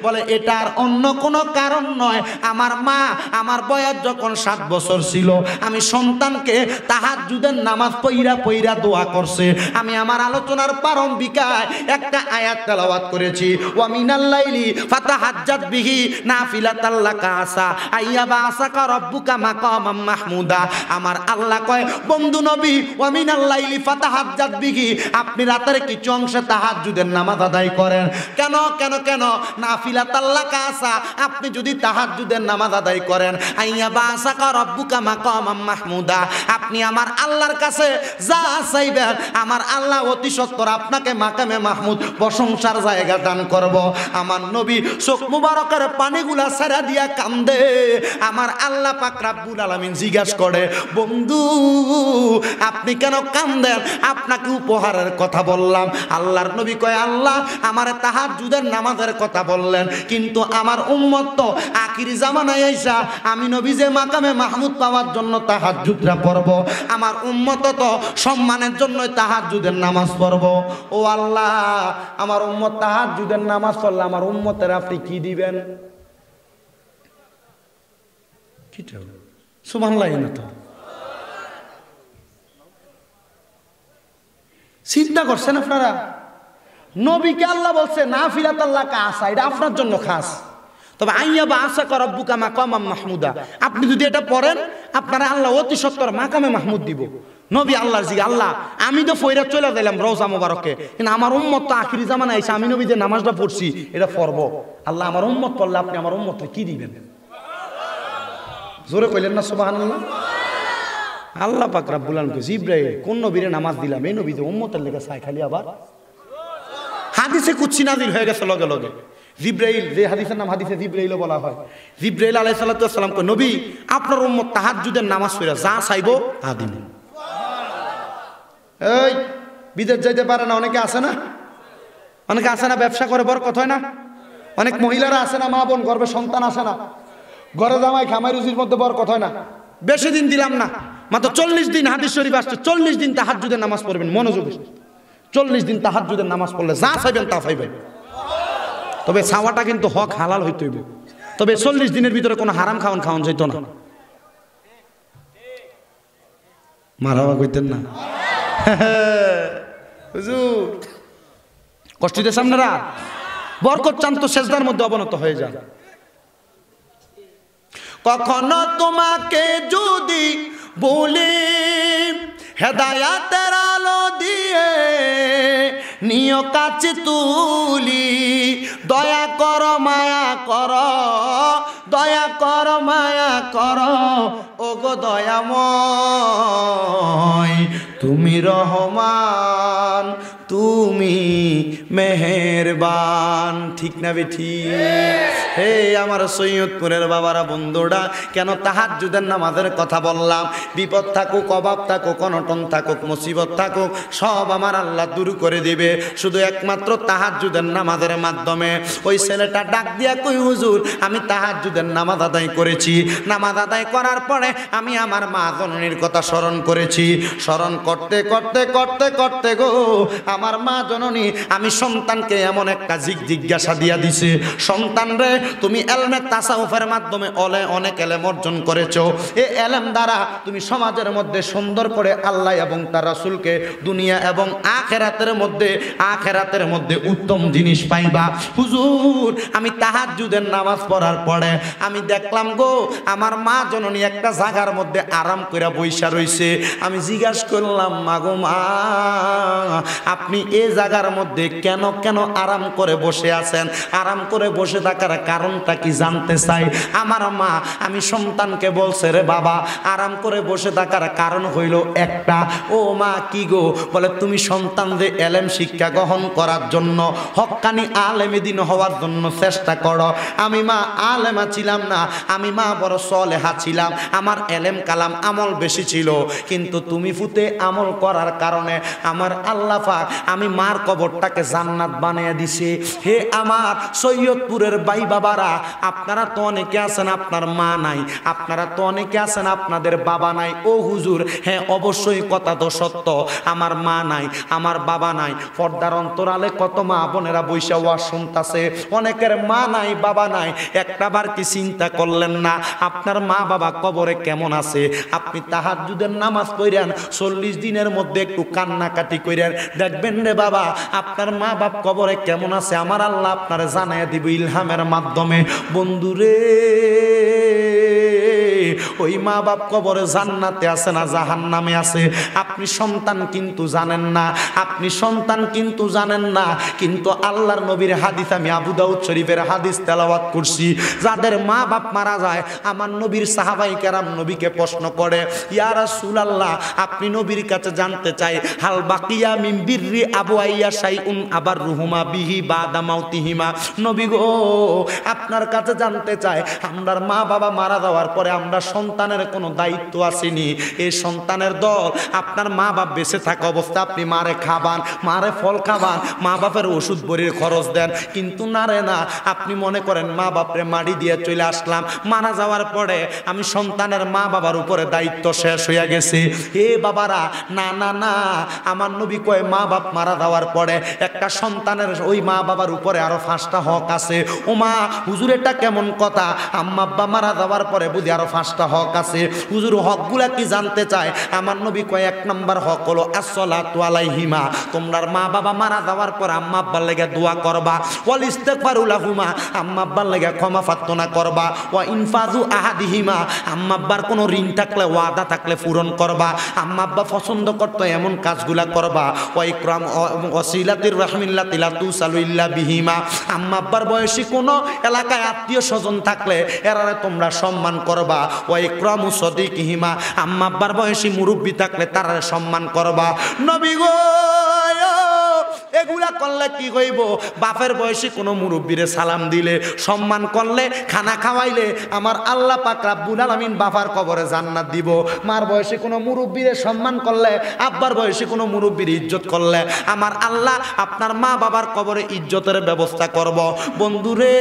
বলে এটার অন্য কোনো কারণ নয়, আমার মা আমার বয়স যখন 7 বছর ছিল আমি সন্তানকে তাহাজ্জুদের নামাজ পইরা পইরা দোয়া করছে। আমি আমার আলোচনার প্রারম্ভিকায় একটা আয়াত তেলাওয়াত করেছি, ওয়া মিনাল লাইলি ফাতাহাজ্জাত বিহি নাফিলাতাল লাকা আসা আইয়াবাসাকা রাব্বুকা মাকামাম মাহমুদা। আমার আল্লাহ কয় বন্ধু নবী, ওয়া মিনাল লাইলি ফাতাহাজ্জাত বিহি, আপনি রাতের কিছু অংশে তাহাজ্জুদের নামাজ আদায় করেন। কেন কেন কেন? নাফিলাতাল লাকা আসা, আপনি যদি তাহাজ্জুদের নামাজ আদায় করেন, আইয়াবাসাকা রাব্বুকা মাকামাম মাহমুদা, আপনি আমার আল্লাহর কাছে যা চাইবেন আমার আল্লাহ অতি সত্বর আপনাকে মাকামে মাহমুদ প্রশংসার জায়গা দান করব। আমার নবী চোখ মুবারকের পানিগুলা ছেড়ে দিয়া কান্দে। আমার আল্লাহ পাক রব্বুল আলামিন জিজ্ঞাসা করে বন্ধু আপনি কেন কান্দেন? আপনাকে উপহারের কথা বললাম। আল্লাহর নবী কয় আল্লাহ আমার তাহাজ্জুদের নামাজের কথা বললেন, কিন্তু আমার উম্মত তো আখির জামানায় আইসা আমি নবী যে মাকামে মাহমুদ পাওয়ার জন্য তাহাজ্জুদরা পড়ব, আমার উম্মত তো সম্মানের জন্য তাহাজ্জুদের নামাজ পড়ব। ও আল্লাহ আমার উম্মত তাহাজ্জুদের নামাজ পড়লে আমার উম্মতের আপনি কি দিবেন? কিটা সুবহানাল্লাহ না তো চিন্তা করছেন আপনারা? নবীকে আল্লাহ বলছে নাফিলাতাল লাকা আসা, এটা আপনার জন্য খাস। তবে আইয়াবাসাকা রাব্বুকা মাকামাম মাহমুদা, আপনি যদি এটা পড়েন আপনারা আল্লাহ অতি সত্বর মাকামে মাহমুদ দিব। নবী আল্লাহর জি আল্লাহ আমি তো ফয়রা চলে গেলাম রওজা মোবারকে, কিন্তু আমার উম্মত তো আখিরি জামানায় এসে আমি নবী যে নামাজটা পড়ছি এটা পড়বো। আল্লাহ আমার উম্মত পড়লে আপনি আমার উম্মতকে কি দিবেন? জোরে কইলেন না সুবহানাল্লাহ। আল্লাহ পাক রব্বুল আলামিন জিবরাইল কোন নবীরে নামাজ দিলাম, এই নবী যে উম্মতের লেগে চাই খালি আবার হাদিসে কুদসি নাযিল হয়ে গেছে লগে লগে। জিবরাইল, যে হাদিসের নাম হাদিসে জিবরাইলও বলা হয়, জিবরাইল আলাইহিস সালাতু ওয়াস সালাম কয় নবী আপনার উম্মত তাহাজ্জুদের নামাজ পড়া যা চাইবো তা দিন। এই বিদেশ যাইতে পারে না অনেকে আছে না, অনেকে আছে না ব্যবসা করে বরকত হয় না, অনেক মহিলারা আছে না মা বোন গর্ভে সন্তান আসে না, ঘরে জামাই খামাই রুজির মধ্যে বরকত হয় না। বেশি দিন দিলাম না, মাত্র 40 দিন হাদিস শরীফ আসছে 40 দিন তাহাজ্জুদের নামাজ পড়বেন। মনোযোগ, 40 দিন তাহাজ্জুদের নামাজ পড়লে যা চাইবেন তা পাইবেন। তবে চাওয়াটা কিন্তু হক হালাল হইতে হইব। তবে 40 দিনের ভিতরে কোনো হারাম খাওয়ান যাইতো না। মারাবা কইতেন না হুজুর, কষ্ট দিতেছেন আপনারা? বরকত চান তো সেজদার মধ্যে অবনত হয়ে যান। কখনো তোমাকে যদি বলি হেদায়াতের আলো দিয়ে নিয় কাছে তুলি, দয়া কর মায়া কর, দয়া কর মায়া কর, ওগো দয়াময় তুমি রহমান তুমি মেহেরবান। ঠিক না বেঠি? হে আমার সৈয়দপুরের বাবারা বন্ধুরা, কেন তাহাজ্জুদের নামাজের কথা বললাম? বিপদ থাকুক, অভাব থাকুক, অনটন থাকুক, মুসিবত থাকুক, সব আমার আল্লাহ দূর করে দিবে শুধু একমাত্র তাহাজ্জুদের নামাজের মাধ্যমে। ওই ছেলেটা ডাক দিয়া কই হুজুর আমি তাহাজ্জুদের নামাজ আদায় করেছি, নামাজ আদায় করার পরে আমি আমার মা জননীর কথা স্মরণ করেছি, স্মরণ করতে করতে করতে করতে গো আমার মা জননী আমি সন্তানকে এমন একটা জিজ্ঞাসা দিয়া দিছে, সন্তান রে তুমি এলমে তাসাউফের মাধ্যমে অনেক এলেম অর্জন করেছো, এই এলেম দ্বারা তুমি সমাজের মধ্যে সুন্দর করে আল্লাহ এবং তার রাসূলকে দুনিয়া এবং আখেরাতের মধ্যে উত্তম জিনিস পাইবা। হুজুর আমি তাহাজ্জুদের নামাজ পড়ার পরে আমি দেখলাম গো আমার মা জননী একটা জায়গার মধ্যে আরাম করে বইসা রইছে। আমি জিজ্ঞাসা করলাম মা গো মা আপনি এই জায়গার মধ্যে কেন কেন আরাম করে বসে আছেন? আরাম করে বসে থাকার কারণটা কি জানতে চাই। আমার মা আমি সন্তানকে বলছে রে বাবা আরাম করে বসে থাকার কারণ হইল একটা। ও মা কি গো? বলে তুমি সন্তানদের এলেম শিক্ষা গ্রহণ করার জন্য হক্কানি আলেমে দিন হওয়ার জন্য চেষ্টা করো। আমি মা আলেমা ছিলাম না, আমি মা বড় সলেহা ছিলাম, আমার এলেম কালাম আমল বেশি ছিল, কিন্তু তুমি ফুতে আমল করার কারণে আমার আল্লাহ পাক আমি মার কবরটাকে জান্নাত বানিয়ে দিছি। হে আমার সৈয়দপুরের ভাই বাবারা, আপনারা তো অনেকে আছেন আপনার মা নাই, আপনারা তো অনেকে আছেন আপনাদের বাবা নাই। ও হুজুর, হ্যাঁ অবশ্যই কথা তো সত্য, আমার মা নাই, আমার বাবা নাই। পর্দার অন্তরালে কত মা বোনেরা বৈশা ওয়াজ শুনতাছে, অনেকের মা নাই বাবা নাই। একটাবার কি চিন্তা করলেন না আপনার মা বাবা কবরে কেমন আছে? আপনি তাহাজ্জুদের নামাজ পড়েন, 40 দিনের মধ্যে একটু কান্নাকাটি করেন, দেখবেন রে বাবা আপনার মা বাপ কবরে কেমন আছে আমার আল্লাহ আপনারে জানাইয়া দিব ইলহামের মাধ্যমে। বন্ধুরে, ওই মা বাপ কবরে জান্নাতে আছে না জাহান্নামে আছে আপনি সন্তান কিন্তু জানেন না, আপনি সন্তান কিন্তু জানেন না। কিন্তু আল্লাহর নবীর হাদিস, আমি আবু দাউদ শরীফের হাদিস তেলাওয়াত করছি, যাদের মা বাপ মারা যায় আমার নবীর সাহাবাই কেরাম নবীকে প্রশ্ন করে, ইয়া রাসূলুল্লাহ আপনি নবীর কাছে জানতে চাই, হাল বাকিয়া মিন বিররি আবওয়াইয়া শাইউন আবার রুহুমা বিহি বাদা মাউতিহিমা। নবী গো, আপনার কাছে জানতে চাই, আমরার মা বাবা মারা যাওয়ার পরে আমরা সন্তানের কোনো দায়িত্ব আসেনি? এই সন্তানের দল আপনার মা বাপ বেঁচে থাকা অবস্থা আপনি মারে খাবান, মারে ফল খাবান, মা বাপের ওষুধ বড়ির খরচ দেন, কিন্তু না রে না, আপনি মনে করেন মা বাপরে মাড়ি দিয়ে চলে আসলাম, মারা যাওয়ার পরে আমি সন্তানের মা বাবার উপরে দায়িত্ব শেষ হয়ে গেছে। হে বাবারা, না না না, আমার নবী কয় মা বাপ মারা যাওয়ার পরে একটা সন্তানের ওই মা বাবার উপরে আরো 5টা হক আছে। ও মা, হুজুর এটা কেমন কথা? আম্মা আব্বা মারা যাওয়ার পরে বুঝি আরো 5টা হক আছে। হুজুর হকগুলা কি জানতে চায়? আমার নবী কয় 1 নম্বর হক হলো আসসালাতু আলাইহিমা, তোমরা মা বাবা মারা যাওয়ার পর আম্মা আব্বার লাগা দোয়া করবা, ওয়াল ইস্তিগফারু লাহুমা, আম্মা আব্বার লাগা ক্ষমা প্রার্থনা করবা, ওয়া ইনফাজু আহাদিহিমা, আম্মা আব্বার কোনো ঋণ থাকলে ওয়াদা থাকলে পূরণ করবা, আম্মা আব্বা পছন্দ করতে এমন কাজগুলা করবা, ওয়া ইকরাম ওয়াসিলাতির রাহমিল্লাতি লা তুসালু ইল্লা বিহিমা, আম্মা আব্বার বয়সী কোনো এলাকায় আত্মীয় স্বজন থাকলে এরারে তোমরা সম্মান করবা, ওয়া ইকরামু সাদিকিহিমা, আম্মা আব্বার বয়সী মুরব্বি থাকলে তারারে সম্মান করবা। নবী গো, এগুলা করলে কি হইব? বাপের বয়সী কোনো মুরব্বিরে সালাম দিলে, সম্মান করলে, খানা খাওয়াইলে আমার আল্লাহ পাক রব্বুল আলামিন বাবার কবরে জান্নাত দিব। মার বয়সী কোনো মুরব্বিরে সম্মান করলে, আব্বার বয়সী কোনো মুরব্বির ইজ্জত করলে আমার আল্লাহ আপনার মা বাবার কবরে ইজ্জতের ব্যবস্থা করব। বন্ধুরে,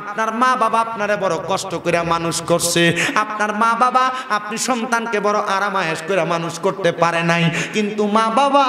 আপনার মা বাবা আপনারে বড় কষ্ট করে মানুষ করছে, আপনার মা বাবা আপনি সন্তানকে বড় আরামায়েশ করে মানুষ করতে পারে নাই, কিন্তু মা বাবা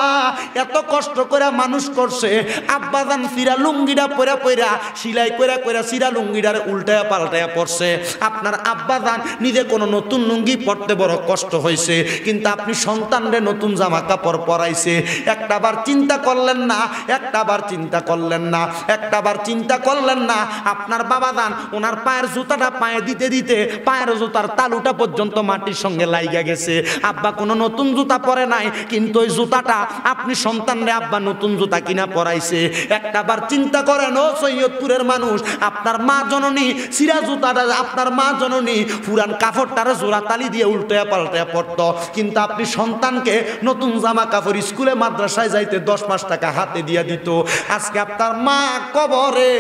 এত কষ্ট করে মানুষ করছে। আব্বাজান সিরা লুঙ্গিটা পরা পরা সিলাই করে করে সিরা লুঙ্গিটারে উল্টায়া পাল্টায়া পড়ছে। আপনার আব্বাজান নিজে কোনো নতুন লুঙ্গি পরতে বড় কষ্ট হয়েছে, কিন্তু আপনি সন্তানরে নতুন জামা কাপড় পরাইছে। একটাবার চিন্তা করলেন না, একটাবার চিন্তা করলেন না, একটাবার চিন্তা করলেন না আপনার বাবাজান ওনার পায়ের জুতাটা পায়ে দিতে দিতে পায়ের জুতার তালুটা পর্যন্ত মাটির সঙ্গে লাইগা গেছে। আব্বা কোনো নতুন জুতা পরে নাই, কিন্তু ওই জুতাটা আপনি সন্তানরে আব্বা নতুন জুতা কিনা পরাইছে। একটাবার চিন্তা করেন ও সৈয়দপুরের মানুষ, আপনার মা জননী সিরা জুতাটা, আপনার মা জননী পুরান কাপড়টারে জোড়া তালি দিয়ে উল্টায়া পাল্টায়া পড়তো, কিন্তু আপনি সন্তানকে নতুন জামা কাপড় স্কুলে মাদ্রাসায় যাইতে 10-5 টাকা হাতে দিয়ে দিত। আজকে আপনার মা কবরে,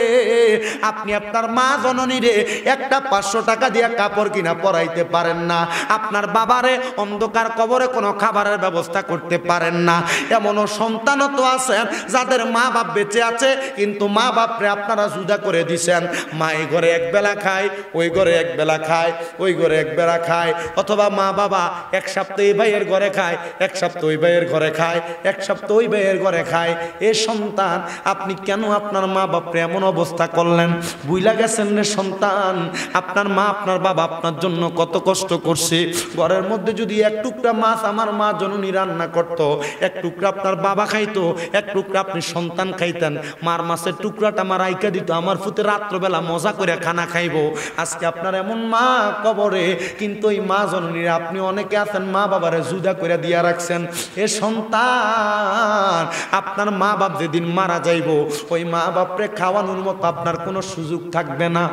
আপনি আপনার মা জননীরে একটা 500 টাকা দিয়ে কাপড় কিনা পরাইতে পারেন না, আপনার বাবারে অন্ধকার কবরে কোনো খাবারের ব্যবস্থা করতে পারেন না। এমনও সন্তানও তো আছেন যাদের মা বাপ বেঁচে আছে, কিন্তু মা বাপরে আপনারা জুদা করে দিছেন। মা এই ঘরে এক বেলা খায়, ওই ঘরে এক বেলা খায়, ওই ঘরে এক বেলা খায়, অথবা মা বাবা এক সপ্তাহ এই ভাইয়ের ঘরে খায়, এক সপ্তাহ ওই ভাইয়ের ঘরে খায়, এক সপ্তাহ ওই ভাইয়ের ঘরে খায়। এ সন্তান, আপনি কেন আপনার মা বাপরে এমন অবস্থা করলেন? বুইলা গেছেন রে সন্তান, আপনার মা আপনার বাবা আপনার জন্য কত কষ্ট করছে। ঘরের মধ্যে যদি এক টুকরা মাছ আমার মা জননী রান্না করত, এক টুকরা আপনার বাবা খাইতো, এক টুকরা আপনি সন্তান খাইতেন, মার মাছের টুকরাটা আমার আইকা দিত, আমার ফুতে রাত্রবেলা মজা করে খানা খাইবো। আজকে আপনার এমন মা কবরে, কিন্তু ওই মা জননীরা আপনি অনেকে আছেন মা বাবারে জুদা করে দিয়া রাখছেন। এ সন্তান, আপনার মা বাপ যেদিন মারা যাইব, ওই মা বাপরে খাওয়ানোর মতো আপনার কোনো সুযোগ থাকবে না।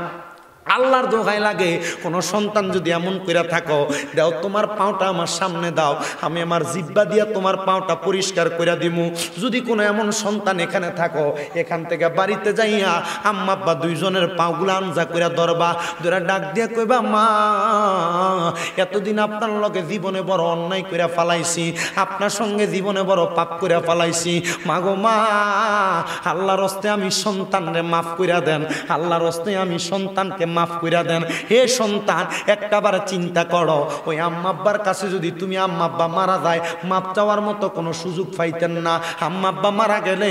আল্লাহর দোহাই লাগে কোনো সন্তান যদি এমন করে থাকো, দাও তোমার পাওটা আমার সামনে দাও, আমি আমার জিহ্বা দিয়া তোমার পাওটা পরিষ্কার করে দিমু। যদি কোনো এমন সন্তান এখানে থাকো, এখান থেকে বাড়িতে যাইয়া আম্মা আব্বা দুইজনের পাগুলা আঞ্জা করে ধরবা, ধরে ডাক দিয়া কইবা, মা এতদিন আপনার লগে জীবনে বড় অন্যায় করে ফালাইছি, আপনার সঙ্গে জীবনে বড় পাপ করে ফালাইছি, মাগো মা আল্লাহর হস্তে আমি সন্তানরে মাফ কইরা দেন, আল্লাহর হস্তে আমি সন্তানকে মাফ কইরা দেন। হে সন্তান, একটাবার চিন্তা করো, ওই আম্মা আব্বার কাছে যদি তুমি আম্মা আব্বা মারা যায় মাপ চাওয়ার মতো কোনো সুযোগ পাইতেন না, আম্মা আব্বা মারা গেলে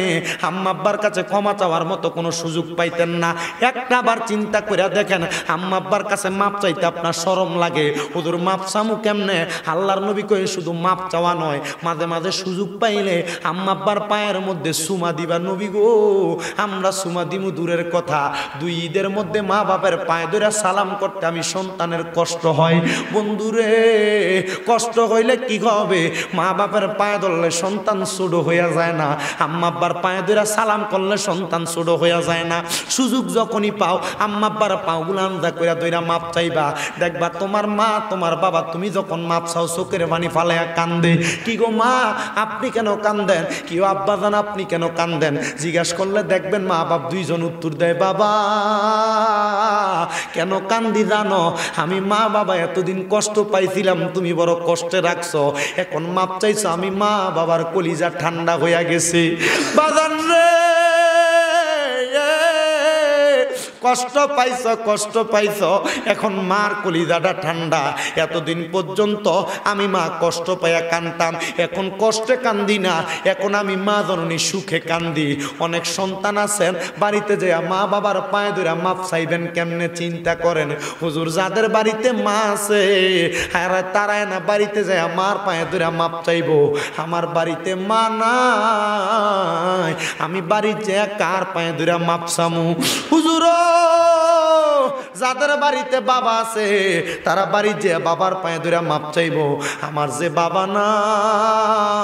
আম্মা আব্বার কাছে ক্ষমা চাওয়ার মতো কোনো সুযোগ পাইতেন না। একটাবার চিন্তা করে দেখেন, আম্মা আব্বার কাছে মাপ চাইতে আপনার শরম লাগে, হুজুর মাপ চামু কেমনে? আল্লাহর নবী কয়ে শুধু মাপ চাওয়া নয়, মাঝে মাঝে সুযোগ পাইলে আম্মা আব্বার পায়ের মধ্যে সুমা দিবা। নবী গো, আমরা সুমা দিমু দূরের কথা, দুই ঈদের মধ্যে মা বাবার পায়ে ধরে সালাম করতে আমি সন্তানের কষ্ট হয়। বন্ধুরে, কষ্ট হইলে কি হবে? মা বাবার পায়ে ধরলে সন্তান ছোট হইয়া যায় না, আম্মা আব্বার পায়ে ধরে সালাম করলে সন্তান ছোট হইয়া যায় না। সুযোগ যখনই পাও আম্মা আব্বার পাগুলো আন্দা কইরা দইরা মাপ চাইবা, দেখবা তোমার মা তোমার বাবা তুমি যখন মাপ চাও চোখের পানি ফালাইয়া কান্দে। কি গো মা, আপনি কেন কান্দেন? কি আব্বা জান আপনি কেন কান্দেন? জিজ্ঞাসা করলে দেখবেন মা বাপ দুইজন উত্তর দেয়, বাবা কেন কান্দি জানো? আমি মা বাবা এতদিন কষ্ট পাইছিলাম, তুমি বড় কষ্টে রাখছো, এখন মাপ চাইছো, আমি মা বাবার কলিজা ঠান্ডা হইয়া গেছে। বাজান রে, কষ্ট পাইছ, কষ্ট পাইছ, এখন মার কলিজাটা ঠান্ডা। এতদিন পর্যন্ত আমি মা কষ্ট পাইয়া কান্দতাম, এখন কষ্টে কান্দি না, এখন আমি মা জননী সুখে কান্দি। অনেক সন্তান আছেন বাড়িতে যে মা বাবার পায়ে ধরে মাপ চাইবেন কেমনে চিন্তা করেন। হুজুর যাদের বাড়িতে মা আছে তারাই না বাড়িতে যায় মার পায়ে ধরে মাপ চাইব। আমার বাড়িতে মা নাই, আমি বাড়ি যে কার পায়ে ধরে মাপ চামু? হুজুর যাদের বাড়িতে বাবা আছে তারা বাড়ি যে বাবার পায়ে ধরে মাপ চাইব। আমার যে বাবা নাই,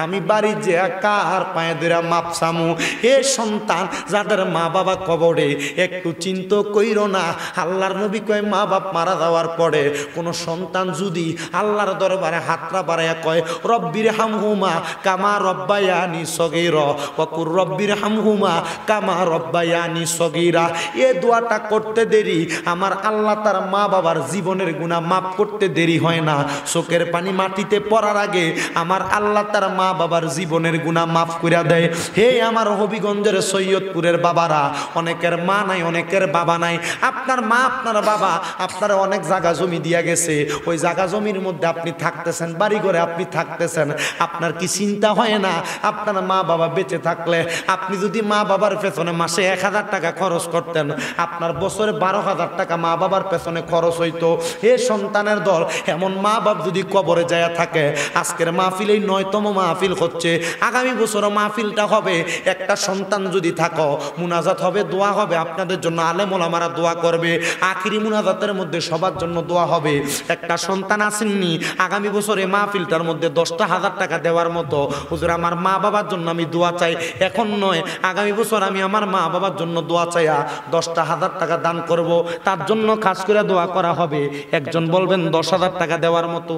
আমি বাড়ি যে কার পায়ে ধরে মাপ চামু? এ সন্তান যাদের মা বাবা কবরে, একটু চিন্তা কইরো না। আল্লাহর নবী কয়, মা বাপ মারা যাওয়ার পরে কোনো সন্তান যদি আল্লাহর দরবারে হাতরা বাড়াইয়া কয়, রব্বির হামহুমা কামা রব্বায়ানি সগীরা ওয়া কুর রব্বির হামহুমা কামা রব্বায়ানি সগীরা, এ দোয়াটা করতে দেরি আমার আল্লাহ তার মা বাবার জীবনের গুনাহ মাফ করতে দেরি হয় না। চোখের পানি মাটিতে পড়ার আগে আমার আল্লাহ তার মা বাবার জীবনের গুনাহ মাফ করে দেয়। হে আমার হবিগঞ্জের সৈয়দপুরের বাবারা, অনেকের মা নাই, অনেকের বাবা নাই। আপনার মা আপনার বাবা আপনার অনেক জায়গা জমি দিয়া গেছে, ওই জায়গা জমির মধ্যে আপনি থাকতেছেন, বাড়ি ঘরে আপনি থাকতেছেন, আপনার কি চিন্তা হয় না আপনার মা বাবা বেঁচে থাকলে আপনি যদি মা বাবার পেছনে মাসে 1000 টাকা খরচ করতেন, আপনার বছরে 12,000 টাকা মা বাবার পেছনে খরচ হইতো। এ সন্তানের দল, এমন মা বাপ যদি কবরে যায় থাকে, আজকের মাহফিল এই 9তম মাহফিল হচ্ছে, আগামী বছরও মাহফিলটা হবে। একটা সন্তান যদি থাকো, মুনাজাত হবে, দোয়া হবে আপনাদের জন্য, আলেম ওলামারা দোয়া করবে, আখিরি মুনাজাতের মধ্যে সবার জন্য দোয়া হবে। একটা সন্তান আসেননি, আগামী বছরে মাহফিলটার মধ্যে 10,000 টাকা দেওয়ার মতো, হুজুর আমার মা বাবার জন্য আমি দোয়া চাই, এখন নয় আগামী বছর আমি আমার মা বাবার জন্য দোয়া চাইয়া 10,000 টাকা দান করব, তার জন্য খাস করে দোয়া করা হবে। একজন বলবেন 10,000 টাকা দেওয়ার মতো?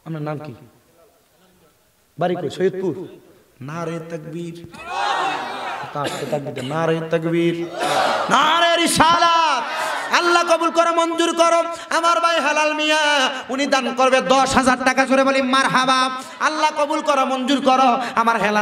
আপনার নাম কি? বাড়ি কই? সৈয়দপুর? নারে তাকবীর, নারে তাকবীর, নারে রিসালাত। আল্লাহ কবুল করো, মঞ্জুর করো। আমার ভাই হালাল মিয়া উনি দান করবে 10,000 টাকা, জোরে বলি মারহাবা। আল্লাহ কবুল করো, মঞ্জুর করো। আমার হেলাল